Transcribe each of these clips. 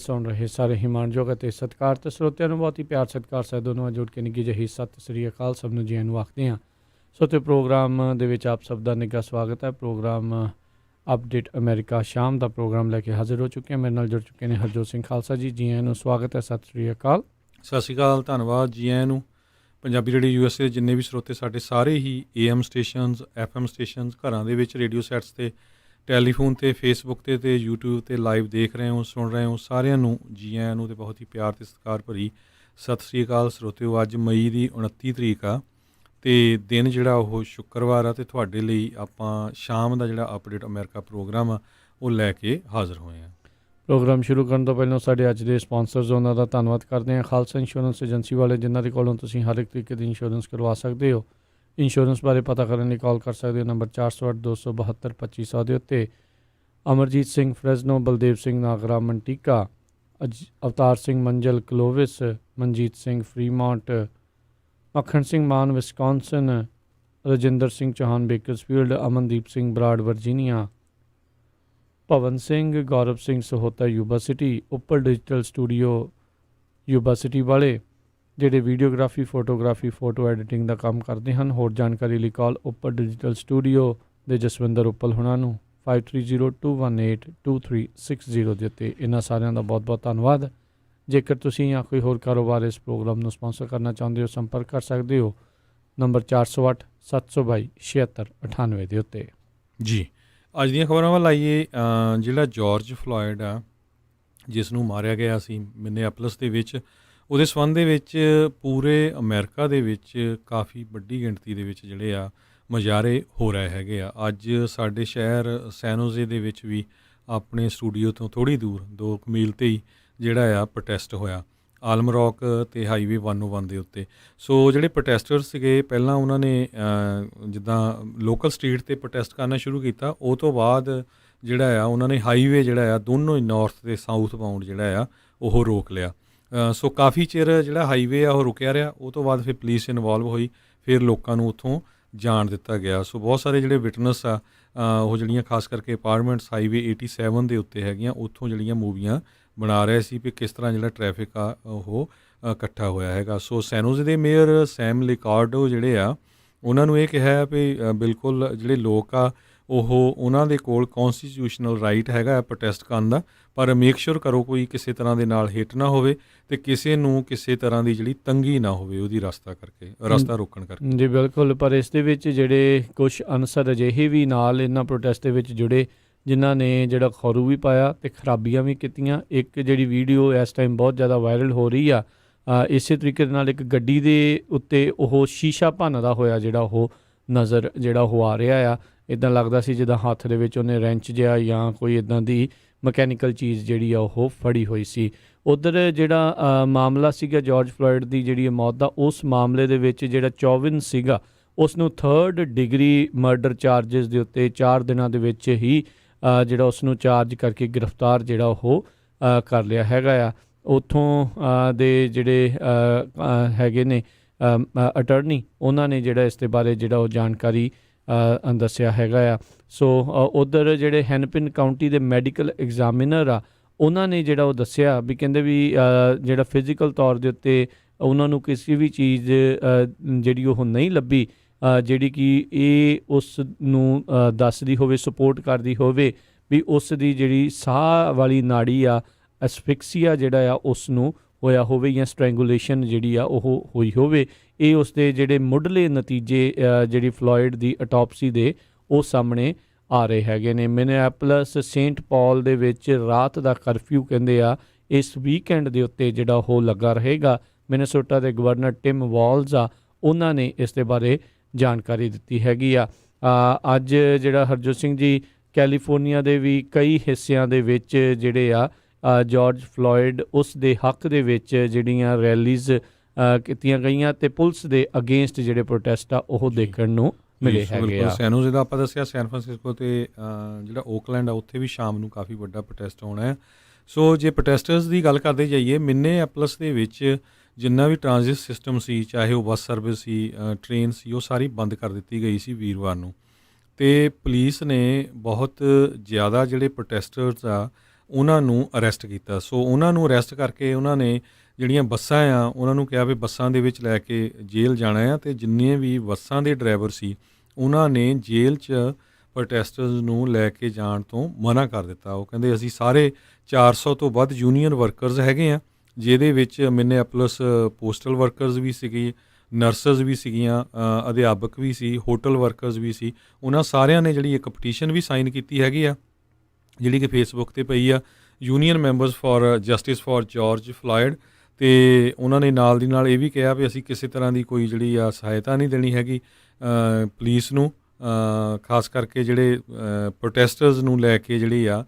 ਸੁਣ ਰਹੇ ਸਾਰੇ ਹੀ ਮਾਣਯੋਗ ਅਤੇ ਸਤਿਕਾਰਤ ਸਰੋਤਿਆਂ ਨੂੰ ਬਹੁਤ ਹੀ ਪਿਆਰ ਸਤਿਕਾਰ ਸਹਿਤ ਦੋਨੋਂ ਜੁੜ ਕੇ ਨਿੱਘੀ ਜਿਹੀ ਸਤਿ ਸ੍ਰੀ ਅਕਾਲ ਸਭ ਨੂੰ ਜੀ ਆਇਆਂ ਨੂੰ ਆਖਦੇ ਹਾਂ। ਸੋ ਤੇ ਪ੍ਰੋਗਰਾਮ ਦੇ ਵਿੱਚ ਆਪ ਸਭ ਦਾ ਨਿੱਘਾ ਸਵਾਗਤ ਹੈ। ਪ੍ਰੋਗਰਾਮ ਅਪਡੇਟ ਅਮਰੀਕਾ ਸ਼ਾਮ ਦਾ ਪ੍ਰੋਗਰਾਮ ਲੈ ਕੇ ਹਾਜ਼ਰ ਹੋ ਚੁੱਕੇ ਹਾਂ। ਮੇਰੇ ਨਾਲ ਜੁੜ ਚੁੱਕੇ ਨੇ ਹਰਜੋਤ ਸਿੰਘ ਖਾਲਸਾ ਜੀ। ਜੀ ਆਇਆਂ ਨੂੰ ਸਵਾਗਤ ਹੈ। ਸਤਿ ਸ੍ਰੀ ਅਕਾਲ। ਸਤਿ ਸ਼੍ਰੀ ਅਕਾਲ, ਧੰਨਵਾਦ ਜੀ ਆਇਆਂ ਨੂੰ। ਪੰਜਾਬੀ ਰੇਡੀਓ ਯੂਐਸਏ ਦੇ ਜਿੰਨੇ ਵੀ ਸਰੋਤੇ ਸਾਡੇ ਸਾਰੇ ਹੀ AM ਸਟੇਸ਼ਨਸ, FM ਸਟੇਸ਼ਨਸ, ਘਰਾਂ ਦੇ ਵਿੱਚ ਰੇਡੀਓ ਸੈਟਸ 'ਤੇ, ਟੈਲੀਫੋਨ 'ਤੇ, ਫੇਸਬੁੱਕ 'ਤੇ YouTube 'ਤੇ ਲਾਈਵ ਦੇਖ ਰਹੇ ਹੋ, ਸੁਣ ਰਹੇ ਹੋ, ਸਾਰਿਆਂ ਨੂੰ ਜੀ ਆਇਆਂ ਨੂੰ ਅਤੇ ਬਹੁਤ ਹੀ ਪਿਆਰ ਅਤੇ ਸਤਿਕਾਰ ਭਰੀ ਸਤਿ ਸ਼੍ਰੀ ਅਕਾਲ ਸਰੋਤਿਓ। ਅੱਜ ਮਈ ਦੀ 29 ਤਰੀਕ ਆ ਅਤੇ ਦਿਨ ਜਿਹੜਾ ਉਹ ਸ਼ੁੱਕਰਵਾਰ ਆ ਅਤੇ ਤੁਹਾਡੇ ਲਈ ਆਪਾਂ ਸ਼ਾਮ ਦਾ ਜਿਹੜਾ ਅਪਡੇਟ ਅਮਰੀਕਾ ਪ੍ਰੋਗਰਾਮ ਆ ਉਹ ਲੈ ਕੇ ਹਾਜ਼ਰ ਹੋਏ ਹਾਂ। ਪ੍ਰੋਗਰਾਮ ਸ਼ੁਰੂ ਕਰਨ ਤੋਂ ਪਹਿਲਾਂ ਸਾਡੇ ਅੱਜ ਦੇ ਸਪਾਂਸਰਸ ਉਹਨਾਂ ਦਾ ਧੰਨਵਾਦ ਕਰਦੇ ਹਾਂ। ਖਾਲਸਾ ਇੰਸ਼ੋਰੈਂਸ ਏਜੰਸੀ ਵਾਲੇ, ਜਿਨ੍ਹਾਂ ਦੇ ਕੋਲੋਂ ਤੁਸੀਂ ਹਰ ਇੱਕ ਤਰੀਕੇ ਦੀ ਇੰਸ਼ੋਰੈਂਸ ਕਰਵਾ ਸਕਦੇ ਹੋ। ਇੰਸ਼ੋਰੈਂਸ ਬਾਰੇ ਪਤਾ ਕਰਨ ਲਈ ਕਾਲ ਕਰ ਸਕਦੇ ਹੋ ਨੰਬਰ 408-272-2500 ਦੇ ਉੱਤੇ। Amarjit Singh Fresno, Baldev Singh Nagra Manteca, Avtar Singh Manjal Clovis, Manjit Singh Fremont, Makhan Singh Maan Wisconsin, Rajinder Singh Chauhan Bakersfield, Amandeep Singh Brar Virginia, Bhawan Singh, Gaurav Singh Sahota Yuba City, ਉੱਪਰ ਡਿਜੀਟਲ ਸਟੂਡੀਓ ਯੂਬਾ ਸਿਟੀ ਵਾਲੇ, ਜਿਹੜੇ ਵੀਡੀਓਗ੍ਰਾਫੀ, ਫੋਟੋਗ੍ਰਾਫੀ, ਫੋਟੋ ਐਡੀਟਿੰਗ ਦਾ ਕੰਮ ਕਰਦੇ ਹਨ। ਹੋਰ ਜਾਣਕਾਰੀ ਲਈ ਕਾਲ ਉੱਪਰ ਡਿਜੀਟਲ ਸਟੂਡੀਓ ਦੇ ਜਸਵਿੰਦਰ ਉੱਪਲ ਹੁਣਾਂ ਨੂੰ 5302182360 ਦੇ ਉੱਤੇ। ਇਹਨਾਂ ਸਾਰਿਆਂ ਦਾ ਬਹੁਤ ਬਹੁਤ ਧੰਨਵਾਦ। ਜੇਕਰ ਤੁਸੀਂ ਜਾਂ ਕੋਈ ਹੋਰ ਕਾਰੋਬਾਰ ਇਸ ਪ੍ਰੋਗਰਾਮ ਨੂੰ ਸਪਾਂਸਰ ਕਰਨਾ ਚਾਹੁੰਦੇ ਹੋ, ਸੰਪਰਕ ਕਰ ਸਕਦੇ ਹੋ ਨੰਬਰ 408-722-7698 ਦੇ ਉੱਤੇ। ਜੀ, ਅੱਜ ਦੀਆਂ ਖਬਰਾਂ ਵੱਲ ਆਈਏ। ਜਿਹੜਾ ਜਾਰਜ ਫਲੋਇਡ ਆ, ਜਿਸ ਨੂੰ ਮਾਰਿਆ ਗਿਆ ਸੀ ਮਿਨੀਐਪੋਲਿਸ ਦੇ ਵਿੱਚ, ਉਹਦੇ ਸੰਬੰਧ ਦੇ ਵਿੱਚ ਪੂਰੇ ਅਮਰੀਕਾ ਦੇ ਵਿੱਚ ਕਾਫੀ ਵੱਡੀ ਗਿਣਤੀ ਦੇ ਵਿੱਚ ਜਿਹੜੇ ਆ ਮੁਜ਼ਾਹਰੇ ਹੋ ਰਹੇ ਹੈਗੇ ਆ। ਅੱਜ ਸਾਡੇ ਸ਼ਹਿਰ ਸੈਨੋਜ਼ੇ ਦੇ ਵਿੱਚ ਵੀ ਆਪਣੇ ਸਟੂਡੀਓ ਤੋਂ ਥੋੜ੍ਹੀ ਦੂਰ 2 ਮੀਲ 'ਤੇ ਹੀ ਜਿਹੜਾ ਆ ਪ੍ਰੋਟੈਸਟ ਹੋਇਆ, ਆਲਮ ਰੌਕ ਅਤੇ ਹਾਈਵੇ 101 ਦੇ ਉੱਤੇ। ਸੋ ਜਿਹੜੇ ਪ੍ਰੋਟੈਸਟਰ ਸੀਗੇ, ਪਹਿਲਾਂ ਉਹਨਾਂ ਨੇ ਜਿੱਦਾਂ ਲੋਕਲ ਸਟਰੀਟ 'ਤੇ ਪ੍ਰੋਟੈਸਟ ਕਰਨਾ ਸ਼ੁਰੂ ਕੀਤਾ। ਉਹ ਤੋਂ ਬਾਅਦ ਜਿਹੜਾ ਆ ਉਹਨਾਂ ਨੇ ਹਾਈਵੇ ਜਿਹੜਾ ਆ ਦੋਨੋਂ ਹੀ ਨਾਰਥ ਅਤੇ ਸਾਊਥ ਬਾਉਂਡ ਜਿਹੜਾ ਆ ਉਹ ਰੋਕ ਲਿਆ। ਸੋ ਕਾਫੀ ਚਿਰ ਜਿਹੜਾ ਹਾਈਵੇ ਆ ਉਹ ਰੁਕਿਆ ਰਿਹਾ। ਉਹ ਤੋਂ ਬਾਅਦ ਫਿਰ ਪੁਲਿਸ ਇਨਵੋਲਵ ਹੋਈ, ਫਿਰ ਲੋਕਾਂ ਨੂੰ ਉੱਥੋਂ ਜਾਣ ਦਿੱਤਾ ਗਿਆ। ਸੋ ਬਹੁਤ ਸਾਰੇ ਜਿਹੜੇ ਵਿਟਨੈਸ ਆ, ਉਹ ਜਿਹੜੀਆਂ ਖਾਸ ਕਰਕੇ ਅਪਾਰਟਮੈਂਟਸ ਹਾਈਵੇ 87 ਦੇ ਉੱਤੇ ਹੈਗੀਆਂ, ਉੱਥੋਂ ਜਿਹੜੀਆਂ ਮੂਵੀਆਂ ਬਣਾ ਰਹੇ ਸੀ ਵੀ ਕਿਸ ਤਰ੍ਹਾਂ ਜਿਹੜਾ ਟ੍ਰੈਫਿਕ ਆ ਉਹ ਇਕੱਠਾ ਹੋਇਆ ਹੈਗਾ। ਸੋ ਸੈਨੋਜ਼ੇ ਦੇ ਮੇਅਰ ਸੈਮ ਲਿਕਾਰਡੋ ਜਿਹੜੇ ਆ, ਉਹਨਾਂ ਨੂੰ ਇਹ ਕਿਹਾ ਵੀ ਬਿਲਕੁਲ ਜਿਹੜੇ ਲੋਕ ਆ ਉਹਨਾਂ ਦੇ ਕੋਲ ਕੌਨਸਟੀਟਿਊਸ਼ਨਲ ਰਾਈਟ ਹੈਗਾ ਪ੍ਰੋਟੈਸਟ ਕਰਨ ਦਾ, ਪਰ ਮੇਕ ਸ਼ੋਰ ਕਰੋ ਕੋਈ ਕਿਸੇ ਤਰ੍ਹਾਂ ਦੇ ਨਾਲ ਹਿੱਟ ਨਾ ਹੋਵੇ ਅਤੇ ਕਿਸੇ ਨੂੰ ਕਿਸੇ ਤਰ੍ਹਾਂ ਦੀ ਜਿਹੜੀ ਤੰਗੀ ਨਾ ਹੋਵੇ ਉਹਦੀ ਰਸਤਾ ਰੋਕਣ ਕਰਕੇ। ਜੀ ਬਿਲਕੁਲ, ਪਰ ਇਸ ਦੇ ਵਿੱਚ ਜਿਹੜੇ ਕੁਛ ਅਨਸਰ ਅਜਿਹੇ ਵੀ ਨਾਲ ਇਹਨਾਂ ਪ੍ਰੋਟੈਸਟ ਦੇ ਵਿੱਚ ਜੁੜੇ, ਜਿਨ੍ਹਾਂ ਨੇ ਜਿਹੜਾ ਖੌਰੂ ਵੀ ਪਾਇਆ ਅਤੇ ਖਰਾਬੀਆਂ ਵੀ ਕੀਤੀਆਂ। ਇੱਕ ਜਿਹੜੀ ਵੀਡੀਓ ਇਸ ਟਾਈਮ ਬਹੁਤ ਜ਼ਿਆਦਾ ਵਾਇਰਲ ਹੋ ਰਹੀ ਆ, ਇਸੇ ਤਰੀਕੇ ਦੇ ਨਾਲ ਇੱਕ ਗੱਡੀ ਦੇ ਉੱਤੇ ਉਹ ਸ਼ੀਸ਼ਾ ਭੰਨਦਾ ਹੋਇਆ ਜਿਹੜਾ ਉਹ ਨਜ਼ਰ ਜਿਹੜਾ ਉਹ ਆ ਰਿਹਾ ਆ। ਇੱਦਾਂ ਲੱਗਦਾ ਸੀ ਜਿੱਦਾਂ ਹੱਥ ਦੇ ਵਿੱਚ ਉਹਨੇ ਰੈਂਚ ਜਿਹਾ ਜਾਂ ਕੋਈ ਇੱਦਾਂ ਦੀ ਮਕੈਨੀਕਲ ਚੀਜ਼ ਜਿਹੜੀ ਆ ਉਹ ਫੜੀ ਹੋਈ ਸੀ। ਉੱਧਰ ਜਿਹੜਾ ਮਾਮਲਾ ਸੀਗਾ ਜਾਰਜ ਫਲੋਇਡ ਦੀ ਜਿਹੜੀ ਮੌਤ ਦਾ, ਉਸ ਮਾਮਲੇ ਦੇ ਵਿੱਚ ਜਿਹੜਾ ਚੌਵਿਨ ਸੀਗਾ, ਉਸ ਨੂੰ 3rd ਡਿਗਰੀ ਮਰਡਰ ਚਾਰਜਸ ਦੇ ਉੱਤੇ 4 ਦਿਨਾਂ ਦੇ ਵਿੱਚ ਹੀ ਜਿਹੜਾ ਉਸ ਨੂੰ ਚਾਰਜ ਕਰਕੇ ਗ੍ਰਿਫਤਾਰ ਜਿਹੜਾ ਉਹ ਕਰ ਲਿਆ ਹੈਗਾ ਆ। ਉੱਥੋਂ ਦੇ ਜਿਹੜੇ ਹੈਗੇ ਨੇ ਅਟਰਨੀ, ਉਹਨਾਂ ਨੇ ਜਿਹੜਾ ਇਸ ਦੇ ਬਾਰੇ ਜਿਹੜਾ ਉਹ ਜਾਣਕਾਰੀ ਦੱਸਿਆ ਹੈਗਾ ਆ। ਸੋ ਉੱਧਰ ਜਿਹੜੇ ਹੈਨਪਿਨ ਕਾਊਂਟੀ ਦੇ ਮੈਡੀਕਲ ਐਗਜ਼ਾਮੀਨਰ ਆ, ਉਹਨਾਂ ਨੇ ਜਿਹੜਾ ਉਹ ਦੱਸਿਆ ਵੀ ਕਹਿੰਦੇ ਵੀ ਜਿਹੜਾ ਫਿਜ਼ੀਕਲ ਤੌਰ ਦੇ ਉੱਤੇ ਉਹਨਾਂ ਨੂੰ ਕਿਸੇ ਵੀ ਚੀਜ਼ ਜਿਹੜੀ ਉਹ ਨਹੀਂ ਲੱਭੀ ਜਿਹੜੀ ਕਿ ਇਹ ਉਸ ਨੂੰ ਦੱਸਦੀ ਹੋਵੇ, ਸਪੋਰਟ ਕਰਦੀ ਹੋਵੇ ਵੀ ਉਸ ਦੀ ਜਿਹੜੀ ਸਾਹ ਵਾਲੀ ਨਾੜੀ ਆ, ਐਸਫਿਕਸੀਆ ਜਿਹੜਾ ਆ ਉਸ ਨੂੰ ਹੋਇਆ ਹੋਵੇ ਜਾਂ ਸਟ੍ਰੈਂਗੂਲੇਸ਼ਨ ਜਿਹੜੀ ਆ ਉਹ ਹੋਈ ਹੋਵੇ। ਇਹ ਉਸ ਦੇ ਜਿਹੜੇ ਮੁੱਢਲੇ ਨਤੀਜੇ ਜਿਹੜੀ ਫਲੋਇਡ ਦੀ ਅਟੋਪਸੀ ਦੇ ਉਹ ਸਾਹਮਣੇ ਆ ਰਹੇ ਹੈਗੇ ਨੇ। ਮਿਨੀਐਪੋਲਿਸ ਸੇਂਟ ਪੌਲ ਦੇ ਵਿੱਚ ਰਾਤ ਦਾ ਕਰਫਿਊ ਕਹਿੰਦੇ ਆ ਇਸ ਵੀਕਐਂਡ ਦੇ ਉੱਤੇ ਜਿਹੜਾ ਉਹ ਲੱਗਾ ਰਹੇਗਾ। ਮਿਨੇਸੋਟਾ ਦੇ ਗਵਰਨਰ ਟਿਮ ਵਾਲਜ਼ ਆ, ਉਹਨਾਂ ਨੇ ਇਸ ਦੇ ਬਾਰੇ ਜਾਣਕਾਰੀ ਦਿੱਤੀ ਹੈਗੀ ਆ। ਅੱਜ ਜਿਹੜਾ ਹਰਜੋਤ ਸਿੰਘ ਜੀ, ਕੈਲੀਫੋਰਨੀਆ ਦੇ ਵੀ ਕਈ ਹਿੱਸਿਆਂ ਦੇ ਵਿੱਚ ਜਿਹੜੇ ਆ ਜਾਰਜ ਫਲੋਇਡ ਉਸ ਦੇ ਹੱਕ ਦੇ ਵਿੱਚ ਜਿਹੜੀਆਂ ਰੈਲੀਜ਼ ਕੀਤੀਆਂ ਗਈਆਂ ਅਤੇ ਪੁਲਿਸ ਦੇ ਅਗੇਂਸਟ ਜਿਹੜੇ ਪ੍ਰੋਟੈਸਟ ਆ ਉਹ ਦੇਖਣ ਨੂੰ ਮਿਲੇ ਹੈਗੇ ਆ। ਸੈਨੋਜ਼ੇ ਦਾ ਆਪਾਂ ਦੱਸਿਆ, ਸੈਨ ਫਰਾਂਸਿਸਕੋ ਅਤੇ ਜਿਹੜਾ ਓਕਲੈਂਡ ਆ, ਉੱਥੇ ਵੀ ਸ਼ਾਮ ਨੂੰ ਕਾਫੀ ਵੱਡਾ ਪ੍ਰੋਟੈਸਟ ਹੋਣਾ ਹੈ। ਸੋ ਜੇ ਪ੍ਰੋਟੈਸਟਰਸ ਦੀ ਗੱਲ ਕਰਦੇ ਜਾਈਏ, ਮਿਨੀਐਪੋਲਿਸ ਦੇ ਵਿੱਚ ਜਿੰਨਾ ਵੀ ਟਰਾਂਜ਼ਿਟ ਸਿਸਟਮ ਸੀ, ਚਾਹੇ ਉਹ ਬੱਸ ਸਰਵਿਸ ਸੀ, ਟ੍ਰੇਨ ਸੀ, ਉਹ ਸਾਰੀ ਬੰਦ ਕਰ ਦਿੱਤੀ ਗਈ ਸੀ ਵੀਰਵਾਰ ਨੂੰ। ਅਤੇ ਪੁਲਿਸ ਨੇ ਬਹੁਤ ਜ਼ਿਆਦਾ ਜਿਹੜੇ ਪ੍ਰੋਟੈਸਟਰਸ ਆ ਉਹਨਾਂ ਨੂੰ ਅਰੈਸਟ ਕੀਤਾ। ਸੋ ਉਹਨਾਂ ਨੂੰ ਅਰੈਸਟ ਕਰਕੇ ਉਹਨਾਂ ਨੇ ਜਿਹੜੀਆਂ ਬੱਸਾਂ ਆ ਉਹਨਾਂ ਨੂੰ ਕਿਹਾ ਵੀ ਬੱਸਾਂ ਦੇ ਵਿੱਚ ਲੈ ਕੇ ਜੇਲ੍ਹ ਜਾਣਾ ਆ, ਅਤੇ ਜਿੰਨੇ ਵੀ ਬੱਸਾਂ ਦੇ ਡਰਾਈਵਰ ਸੀ ਉਹਨਾਂ ਨੇ ਜੇਲ੍ਹ 'ਚ ਪ੍ਰੋਟੈਸਟਰਸ ਨੂੰ ਲੈ ਕੇ ਜਾਣ ਤੋਂ ਮਨਾ ਕਰ ਦਿੱਤਾ। ਉਹ ਕਹਿੰਦੇ ਅਸੀਂ ਸਾਰੇ 400 ਤੋਂ ਵੱਧ ਯੂਨੀਅਨ ਵਰਕਰਸ ਹੈਗੇ ਆ, ਜਿਹਦੇ ਵਿੱਚ ਮਿਨੇਐਪਲਸ ਪੋਸਟਲ ਵਰਕਰਸ ਵੀ ਸੀਗੀ, ਨਰਸਸ ਵੀ ਸੀਗੀਆਂ, ਅਧਿਆਪਕ ਵੀ ਸੀ, ਹੋਟਲ ਵਰਕਰਸ ਵੀ ਸੀ। ਉਹਨਾਂ ਸਾਰਿਆਂ ਨੇ ਜਿਹੜੀ ਇੱਕ ਪਟੀਸ਼ਨ ਵੀ ਸਾਈਨ ਕੀਤੀ ਹੈਗੀ ਆ, ਜਿਹੜੀ ਕਿ ਫੇਸਬੁੱਕ 'ਤੇ ਪਈ ਆ, union members for justice for George Floyd. ਅਤੇ ਉਹਨਾਂ ਨੇ ਨਾਲ ਦੀ ਨਾਲ ਇਹ ਵੀ ਕਿਹਾ ਵੀ ਅਸੀਂ ਕਿਸੇ ਤਰ੍ਹਾਂ ਦੀ ਕੋਈ ਜਿਹੜੀ ਆ ਸਹਾਇਤਾ ਨਹੀਂ ਦੇਣੀ ਹੈਗੀ ਪੁਲਿਸ ਨੂੰ, ਖਾਸ ਕਰਕੇ ਜਿਹੜੇ ਪ੍ਰੋਟੈਸਟਰਸ ਨੂੰ ਲੈ ਕੇ ਜਿਹੜੀ ਆ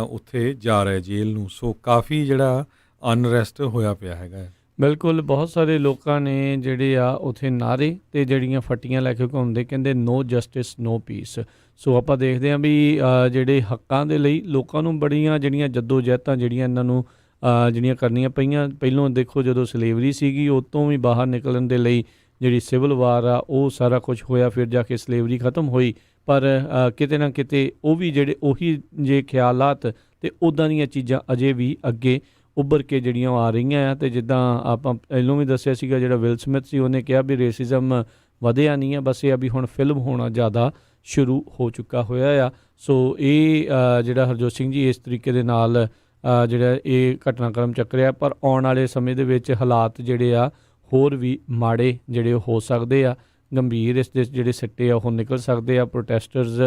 ਉੱਥੇ ਜਾ ਰਹੇ ਜੇਲ੍ਹ ਨੂੰ। ਸੋ ਕਾਫੀ ਜਿਹੜਾ ਅਨਰੈਸਟ ਹੋਇਆ ਪਿਆ ਹੈਗਾ। ਬਿਲਕੁਲ, ਬਹੁਤ ਸਾਰੇ ਲੋਕਾਂ ਨੇ ਜਿਹੜੇ ਆ ਉੱਥੇ ਨਾਅਰੇ ਅਤੇ ਜਿਹੜੀਆਂ ਫੱਟੀਆਂ ਲੈ ਕੇ ਘੁੰਮਦੇ, ਕਹਿੰਦੇ ਨੋ ਜਸਟਿਸ ਨੋ ਪੀਸ। ਸੋ ਆਪਾਂ ਦੇਖਦੇ ਹਾਂ ਵੀ ਜਿਹੜੇ ਹੱਕਾਂ ਦੇ ਲਈ ਲੋਕਾਂ ਨੂੰ ਬੜੀਆਂ ਜਿਹੜੀਆਂ ਜੱਦੋ ਜਹਿਦਾਂ ਜਿਹੜੀਆਂ ਇਹਨਾਂ ਨੂੰ ਜਿਹੜੀਆਂ ਕਰਨੀਆਂ ਪਈਆਂ। ਪਹਿਲੋਂ ਦੇਖੋ ਜਦੋਂ ਸਲੇਵਰੀ ਸੀਗੀ ਉਹ ਤੋਂ ਵੀ ਬਾਹਰ ਨਿਕਲਣ ਦੇ ਲਈ ਜਿਹੜੀ ਸਿਵਲ ਵਾਰ ਆ ਉਹ ਸਾਰਾ ਕੁਝ ਹੋਇਆ, ਫਿਰ ਜਾ ਕੇ ਸਲੇਵਰੀ ਖਤਮ ਹੋਈ। ਪਰ ਕਿਤੇ ਨਾ ਕਿਤੇ ਉਹ ਵੀ ਜਿਹੜੇ ਉਹੀ ਜੇ ਖਿਆਲਾਤ ਅਤੇ ਉੱਦਾਂ ਦੀਆਂ ਚੀਜ਼ਾਂ ਅਜੇ ਵੀ ਅੱਗੇ ਉੱਭਰ ਕੇ ਜਿਹੜੀਆਂ ਆ ਰਹੀਆਂ ਆ। ਅਤੇ ਜਿੱਦਾਂ ਆਪਾਂ ਪਹਿਲੋਂ ਵੀ ਦੱਸਿਆ ਸੀਗਾ, ਜਿਹੜਾ ਵਿਲ ਸਮਿਥ ਸੀ ਉਹਨੇ ਕਿਹਾ ਵੀ ਰੇਸਿਜ਼ਮ ਵਧਿਆ ਨਹੀਂ ਆ, ਬਸ ਇਹ ਆ ਵੀ ਹੁਣ ਫਿਲਮ ਹੋਣਾ ਜ਼ਿਆਦਾ ਸ਼ੁਰੂ ਹੋ ਚੁੱਕਾ ਹੋਇਆ ਆ। ਸੋ ਇਹ ਜਿਹੜਾ ਹਰਜੋਤ ਸਿੰਘ ਜੀ ਇਸ ਤਰੀਕੇ ਦੇ ਨਾਲ ਜਿਹੜਾ ਇਹ ਘਟਨਾਕ੍ਰਮ ਚੱਕ ਰਿਹਾ, ਪਰ ਆਉਣ ਵਾਲੇ ਸਮੇਂ ਦੇ ਵਿੱਚ ਹਾਲਾਤ ਜਿਹੜੇ ਆ ਹੋਰ ਵੀ ਮਾੜੇ ਜਿਹੜੇ ਹੋ ਸਕਦੇ ਆ, ਗੰਭੀਰ ਇਸ ਦੇ ਜਿਹੜੇ ਸਿੱਟੇ ਆ ਉਹ ਨਿਕਲ ਸਕਦੇ ਆ। ਪ੍ਰੋਟੈਸਟਰਸ